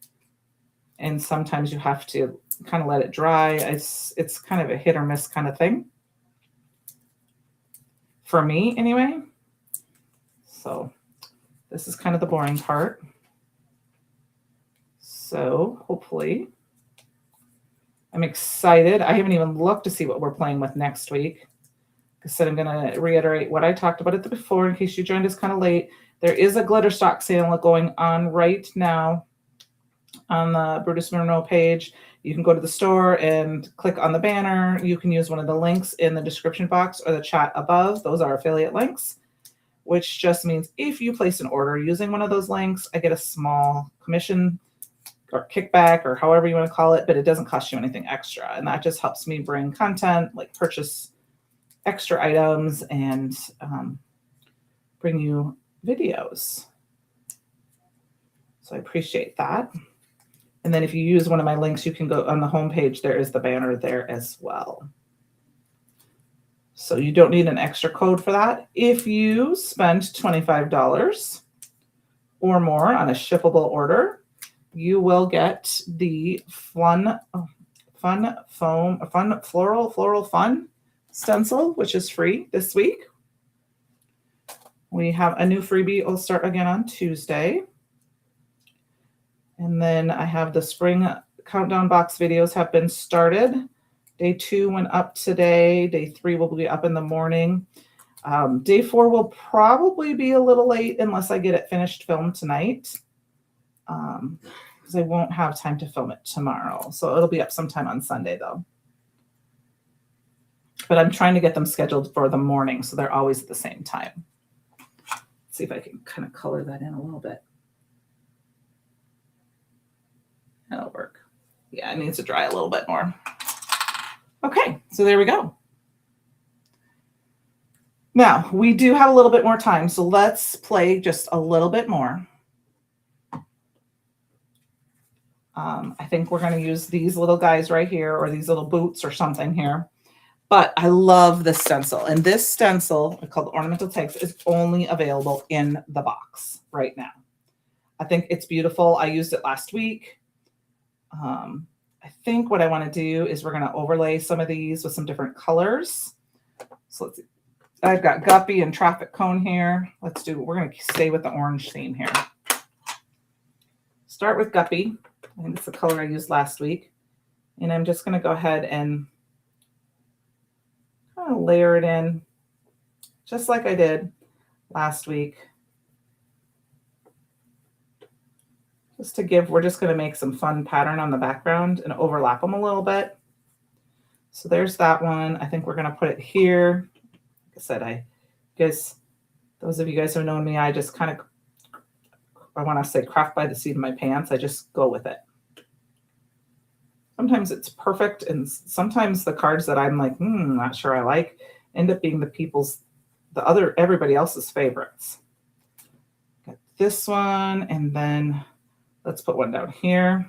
and sometimes you have to kind of let it dry. It's kind of a hit or miss kind of thing. For me, anyway. So this is kind of the boring part. So hopefully, I'm excited. I haven't even looked to see what we're playing with next week. Like I said, I'm going to reiterate what I talked about it before in case you joined us kind of late. There is a glitter stock sale going on right now on the Brutus Monroe page. You can go to the store and click on the banner. You can use one of the links in the description box or the chat above. Those are affiliate links, which just means if you place an order using one of those links, I get a small commission or kickback or however you want to call it, but it doesn't cost you anything extra. And that just helps me bring content, like purchase extra items and bring you videos. So I appreciate that. And then if you use one of my links, you can go on the homepage. There is the banner there as well. So you don't need an extra code for that. If you spend $25 or more on a shippable order, you will get the fun floral fun stencil, which is free this week. We have a new freebie. Will start again on Tuesday. And then I have the spring countdown box videos have been started. Day 2 went up today. Day 3 will be up in the morning. Day 4 will probably be a little late unless I get it finished filmed tonight. Because I won't have time to film it tomorrow. So it'll be up sometime on Sunday though. But I'm trying to get them scheduled for the morning, so they're always at the same time. Let's see if I can kind of color that in a little bit. That'll work. Yeah, it needs to dry a little bit more. Okay, so there we go. Now, we do have a little bit more time, so let's play just a little bit more. I think we're going to use these little guys right here, or these little boots or something here. But I love this stencil. And this stencil, called Ornamental Tags, is only available in the box right now. I think it's beautiful. I used it last week. I think what I want to do is we're going to overlay some of these with some different colors. So let's see. I've got Guppy and Traffic Cone here. We're going to stay with the orange theme here. Start with Guppy. I think it's the color I used last week. And I'm just going to go ahead and kind of layer it in just like I did last week. Just to give, we're just going to make some fun pattern on the background and overlap them a little bit. So there's that one. I think we're going to put it here. Like I said, those of you guys who have known me, I just kind of, I want to say craft by the seat of my pants. I just go with it. Sometimes it's perfect, and sometimes the cards that I'm like, not sure I like, end up being everybody else's favorites. Got this one, and then let's put one down here.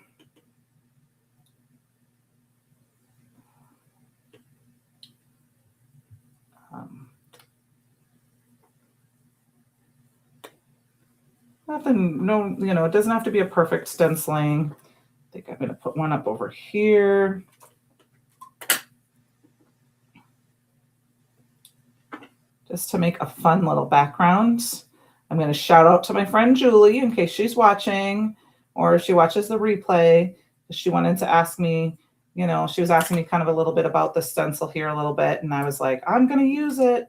Nothing, no, it doesn't have to be a perfect stenciling. I think I'm going to put one up over here. Just to make a fun little background. I'm going to shout out to my friend Julie in case she's watching, or if she watches the replay. She wanted to ask me, she was asking me kind of a little bit about the stencil here a little bit. And I was like, I'm going to use it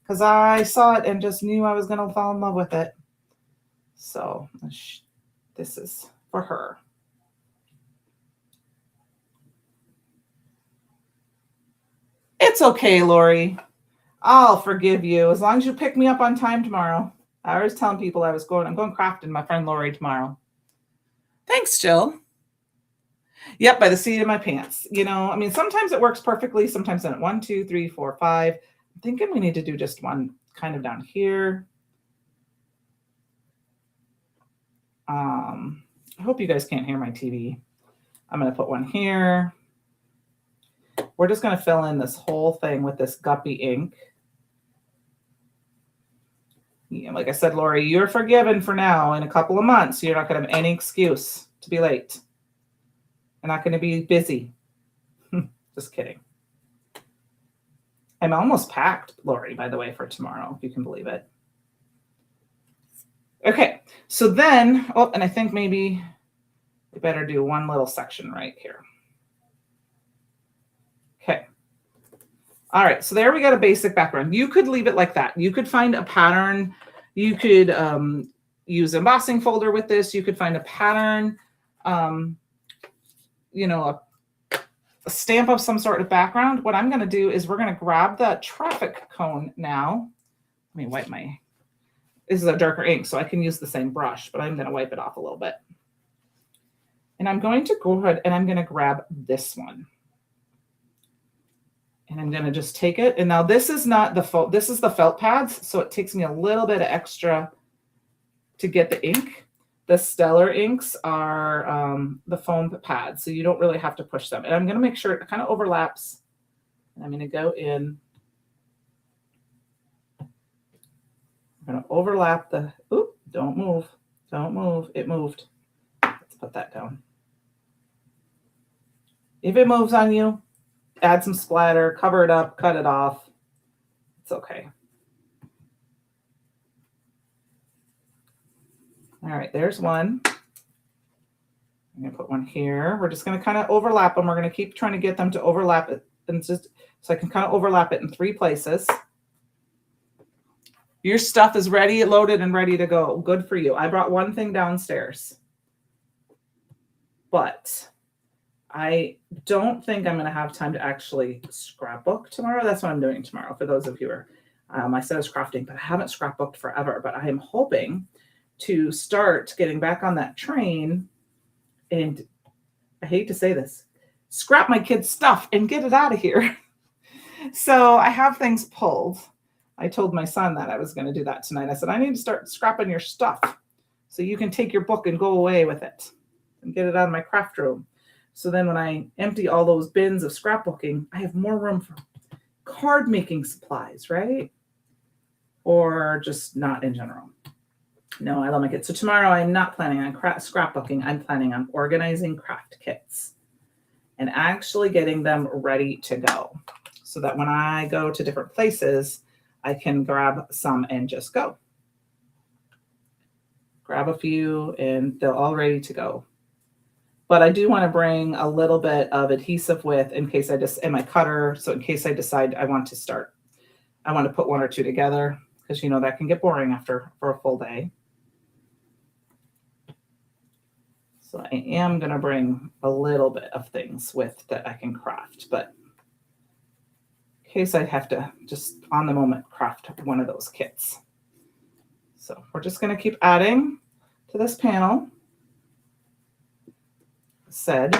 because I saw it and just knew I was going to fall in love with it. So this is for her. It's okay, Lori. I'll forgive you as long as you pick me up on time tomorrow. I was telling people I'm going crafting my friend Lori tomorrow. Thanks, Jill. Yep, by the seat of my pants. Sometimes it works perfectly. Sometimes in 1, 2, 3, 4, 5. I'm thinking we need to do just one kind of down here. I hope you guys can't hear my TV. I'm going to put one here. We're just going to fill in this whole thing with this Guppy ink. Like I said, Lori, you're forgiven for now. In a couple of months, you're not going to have any excuse to be late. You're not going to be busy. Just kidding. I'm almost packed, Lori, by the way, for tomorrow, if you can believe it. Okay, so then, and I think maybe we better do one little section right here. Okay. All right, so there we got a basic background. You could leave it like that. You could find a pattern. You could use an embossing folder with this. You could find a pattern, a stamp of some sort of background. What I'm going to do is we're going to grab the traffic cone now. Let me wipe this is a darker ink, so I can use the same brush, but I'm going to wipe it off a little bit. And I'm going to go ahead and I'm going to grab this one. And I'm going to just take it. And now this is not the this is the felt pads, so it takes me a little bit of extra to get the ink. The Stellar inks are the foam pads, so you don't really have to push them. And I'm going to make sure it kind of overlaps. And I'm going to go in. I'm going to overlap the, don't move. Don't move. It moved. Let's put that down. If it moves on you, add some splatter, cover it up, cut it off. It's okay. All right, there's one. I'm going to put one here. We're just going to kind of overlap them. We're going to keep trying to get them to overlap it, and just so I can kind of overlap it in 3 places. Your stuff is ready, loaded, and ready to go. Good for you. I brought one thing downstairs, but I don't think I'm going to have time to actually scrapbook tomorrow. That's what I'm doing tomorrow. For those of you who are, I said I was crafting, but I haven't scrapbooked forever. But I am hoping to start getting back on that train. And I hate to say this, scrap my kids' stuff and get it out of here. So I have things pulled. I told my son that I was going to do that tonight. I said, I need to start scrapping your stuff so you can take your book and go away with it. and get it out of my craft room. So then when I empty all those bins of scrapbooking, I have more room for card making supplies, right? Or just not in general. No, I love my kits. So tomorrow I'm not planning on scrapbooking. I'm planning on organizing craft kits and actually getting them ready to go so that when I go to different places, I can grab some and just go. Grab a few and they're all ready to go. But I do want to bring a little bit of adhesive with in case I just, in my cutter. So in case I decide I want to put one or two together because you know that can get boring for a full day. So I am going to bring a little bit of things with that I can craft, but in case I have to just on the moment craft one of those kits. So we're just going to keep adding to this panel. Said.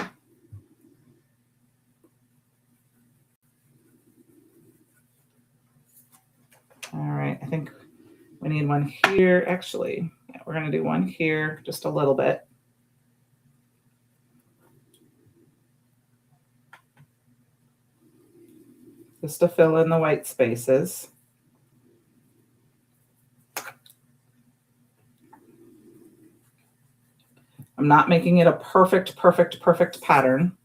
All right, I think we need one here. Actually, yeah, we're going to do one here, just a little bit. Just to fill in the white spaces. I'm not making it a perfect pattern.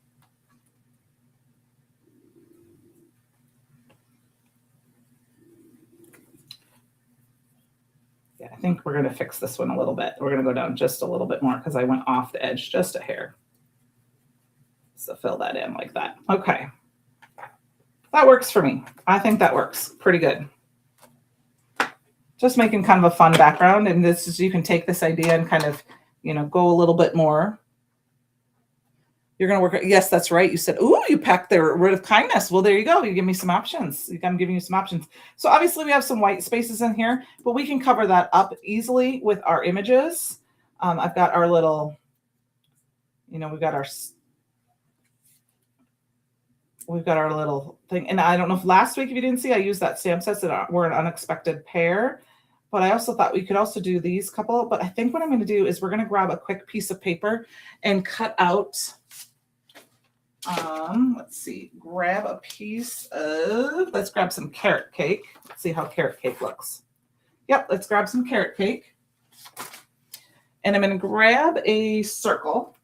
Yeah, I think we're going to fix this one a little bit. We're going to go down just a little bit more because I went off the edge just a hair. So fill that in like that. Okay. That works for me. I think that works pretty good. Just making kind of a fun background. And this is, you can take this idea and kind of, you know, go a little bit more. You're going to work. Yes, that's right. You said, ooh, you packed the word of kindness. Well, there you go. You give me some options. I'm giving you some options. So obviously we have some white spaces in here, but we can cover that up easily with our images. I've got our little, you know, we've got our little thing. And I don't know if last week, if you didn't see, I used that stamp sets that were an unexpected pair. But I also thought we could also do these couple. But I think what I'm going to do is we're going to grab a quick piece of paper and cut out. Let's see, grab a piece of, let's grab some carrot cake. Let's see how carrot cake looks. Yep, let's grab some carrot cake. And I'm going to grab a circle.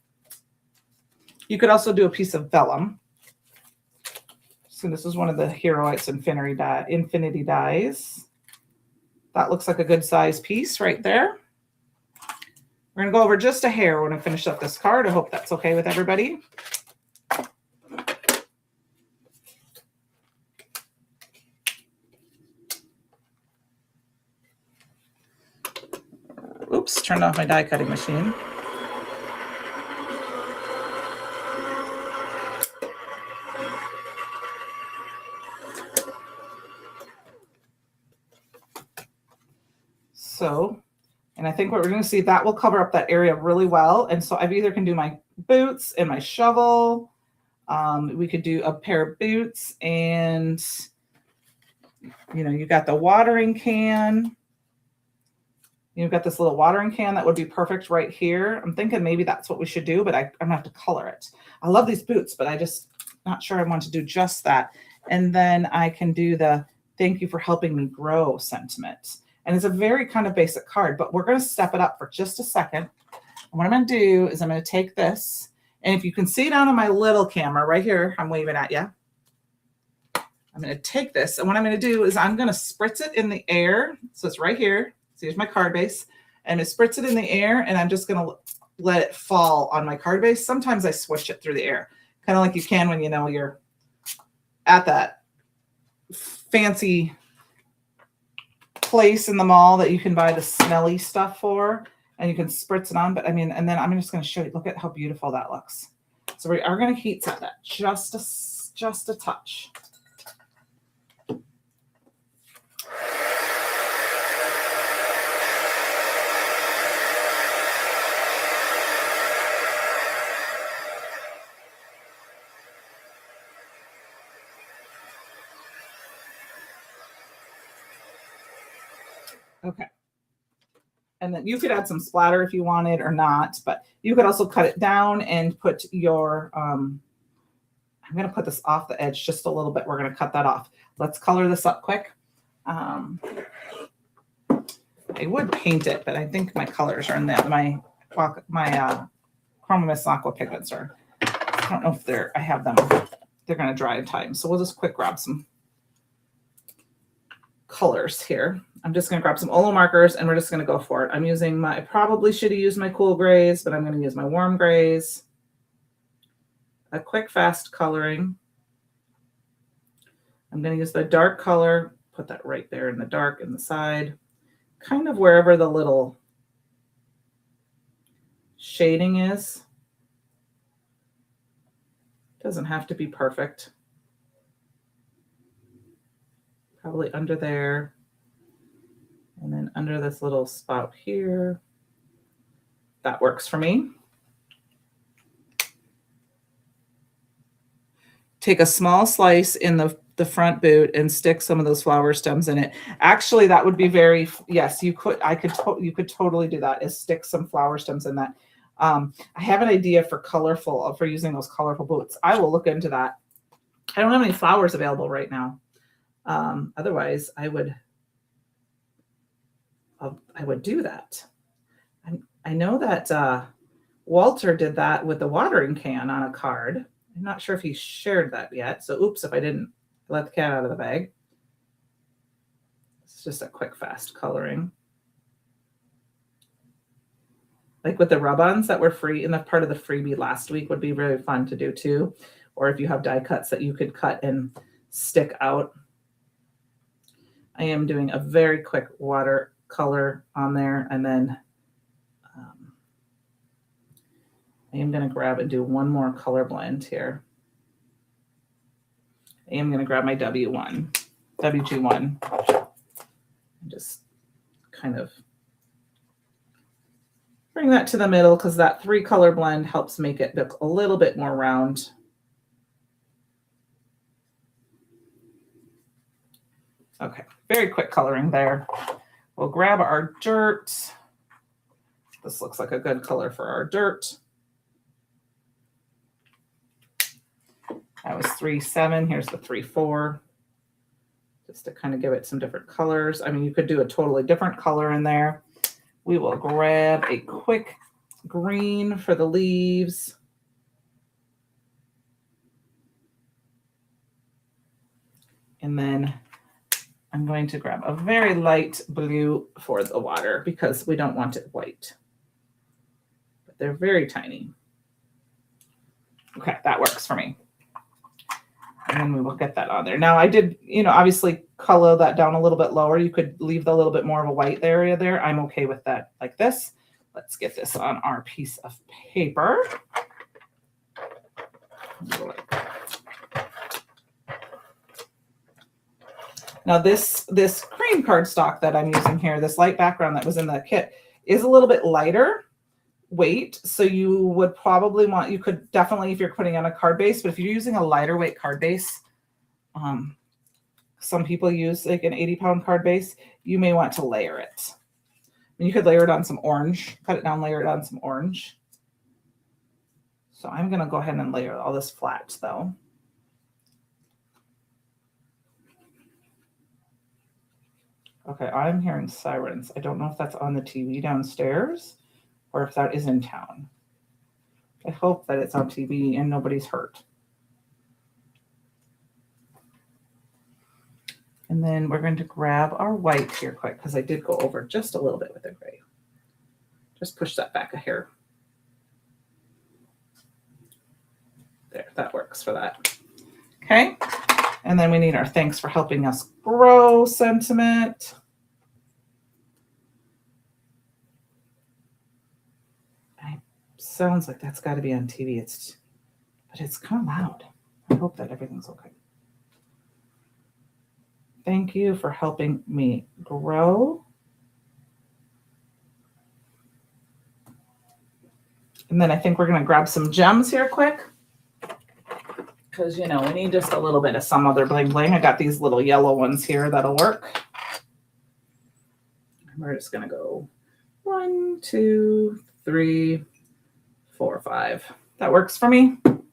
You could also do a piece of vellum. So this is one of the Heroites Infinity dies. That looks like a good size piece right there. We're going to go over just a hair when I finish up this card. I hope that's okay with everybody. Oops, turned off my die cutting machine. So, and I think what we're going to see, that will cover up that area really well. And so I either can do my boots and my shovel. We could do a pair of boots and, you know, you got the watering can. You've got this little watering can that would be perfect right here. I'm thinking maybe that's what we should do, but I'm going to have to color it. I love these boots, but I just not sure I want to do just that. And then I can do the thank you for helping me grow sentiment. And it's a very kind of basic card, but we're going to step it up for just a second. And what I'm going to do is I'm going to take this. And if you can see down on my little camera right here, I'm waving at you. I'm going to take this. And what I'm going to do is I'm going to spritz it in the air. So it's right here. So here's my card base. And I spritz it in the air. And I'm just going to let it fall on my card base. Sometimes I swish it through the air. Kind of like you can when you know you're at that fancy place in the mall that you can buy the smelly stuff for. And you can spritz it on. But I mean, and then I'm just going to show you. Look at how beautiful that looks. So we are going to heat set that just a touch. Okay. And then you could add some splatter if you wanted or not, but you could also cut it down and put your, I'm going to put this off the edge just a little bit. We're going to cut that off. Let's color this up quick. I would paint it, but I think my colors are in there. My Chroma Mist Aqua pigments are, I don't know if I have them. They're going to dry in time. So we'll just quick grab some colors here. I'm just going to grab some Olo markers and we're just going to go for it. I'm using I probably should have used my cool grays, but I'm going to use my warm grays. A quick, fast coloring. I'm going to use the dark color, put that right there in the dark in the side, kind of wherever the little shading is. Doesn't have to be perfect. Probably under there. And then under this little spout here. That works for me. Take a small slice in the front boot and stick some of those flower stems in it. Actually, that would be very, yes, you could totally do that, is stick some flower stems in that. I have an idea for using those colorful boots. I will look into that. I don't have any flowers available right now. Otherwise, I would do that. I know that Walter did that with the watering can on a card. I'm not sure if he shared that yet. So oops, if I didn't let the cat out of the bag. It's just a quick, fast coloring. Like with the rub-ons that were free in the part of the freebie last week would be really fun to do too. Or if you have die cuts that you could cut and stick out. I am doing a very quick watercolor on there, and then I am going to grab and do one more color blend here. I am going to grab my WG1, and just kind of bring that to the middle because that 3-color blend helps make it look a little bit more round. Okay, very quick coloring there. We'll grab our dirt. This looks like a good color for our dirt. That was 3-7. Here's the 3-4. Just to kind of give it some different colors. I mean, you could do a totally different color in there. We will grab a quick green for the leaves. And then I'm going to grab a very light blue for the water because we don't want it white. But they're very tiny. Okay, that works for me. And then we will get that on there. Now I did, obviously color that down a little bit lower. You could leave the little bit more of a white area there. I'm okay with that like this. Let's get this on our piece of paper. Now this cream cardstock that I'm using here, this light background that was in the kit, is a little bit lighter weight. So you would probably you could definitely, if you're putting on a card base, but if you're using a lighter weight card base, some people use like an 80-pound card base, you may want to layer it. And you could layer it on some orange, cut it down, layer it on some orange. So I'm going to go ahead and layer all this flat though. Okay, I'm hearing sirens. I don't know if that's on the TV downstairs or if that is in town. I hope that it's on TV and nobody's hurt. And then we're going to grab our white here quick because I did go over just a little bit with the gray. Just push that back a hair. There, that works for that. Okay. And then we need our thanks for helping us grow sentiment. Sounds like that's got to be on TV. But it's kind of loud. I hope that everything's okay. Thank you for helping me grow. And then I think we're going to grab some gems here quick. Because, we need just a little bit of some other bling bling. I got these little yellow ones here that'll work. And we're just going to go right 1, 2, 3, 4, 5. That works for me. You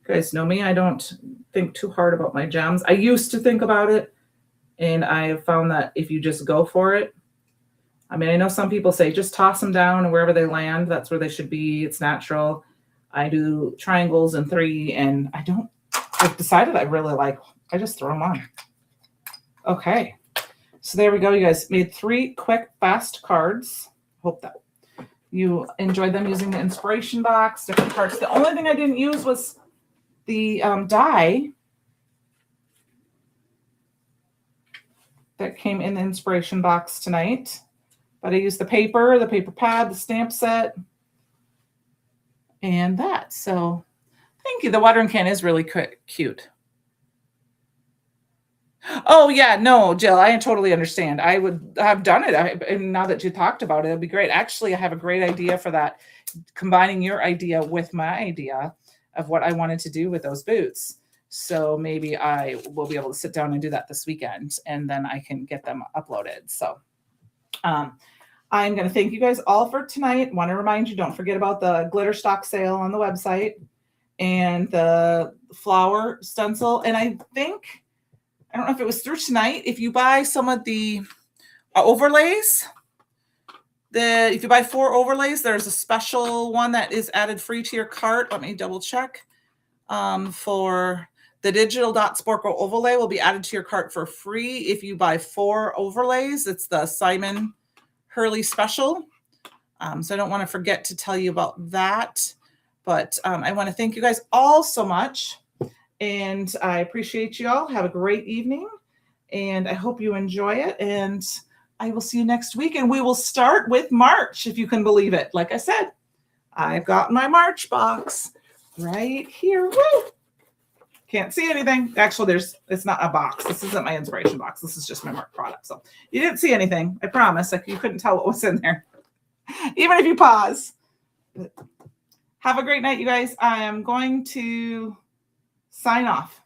guys know me. I don't think too hard about my gems. I used to think about it, and I have found that if you just go for it, I mean, I know some people say just toss them down and wherever they land, that's where they should be. It's natural. I do triangles and 3, and I've decided I really like, I just throw them on. Okay. So there we go. You guys made 3 quick, fast cards. Hope that you enjoyed them using the inspiration box, different parts. The only thing I didn't use was the die that came in the inspiration box tonight. But I used the paper pad, the stamp set, and that. So thank you. The watering can is really cute. Oh, yeah. No, Jill, I totally understand. I would have done it. And now that you talked about it, it'd be great. Actually, I have a great idea for that, combining your idea with my idea of what I wanted to do with those boots. So maybe I will be able to sit down and do that this weekend, and then I can get them uploaded. So I'm going to thank you guys all for tonight. Want to remind you, don't forget about the glitter stock sale on the website and the flower stencil. And I don't know if it was through tonight. If you buy some of the overlays, if you buy 4 overlays, there's a special one that is added free to your cart. Let me double check. For the digital dot Sporkle overlay will be added to your cart for free if you buy 4 overlays. It's the Simon Hurley special. So I don't want to forget to tell you about that. But I want to thank you guys all so much. And I appreciate you all. Have a great evening. And I hope you enjoy it. And I will see you next week. And we will start with March, if you can believe it. Like I said, I've got my March box right here. Woo! Can't see anything. Actually, it's not a box. This isn't my inspiration box. This is just my March product. So you didn't see anything. I promise. Like, you couldn't tell what was in there, even if you pause. But have a great night, you guys. I am going to sign off.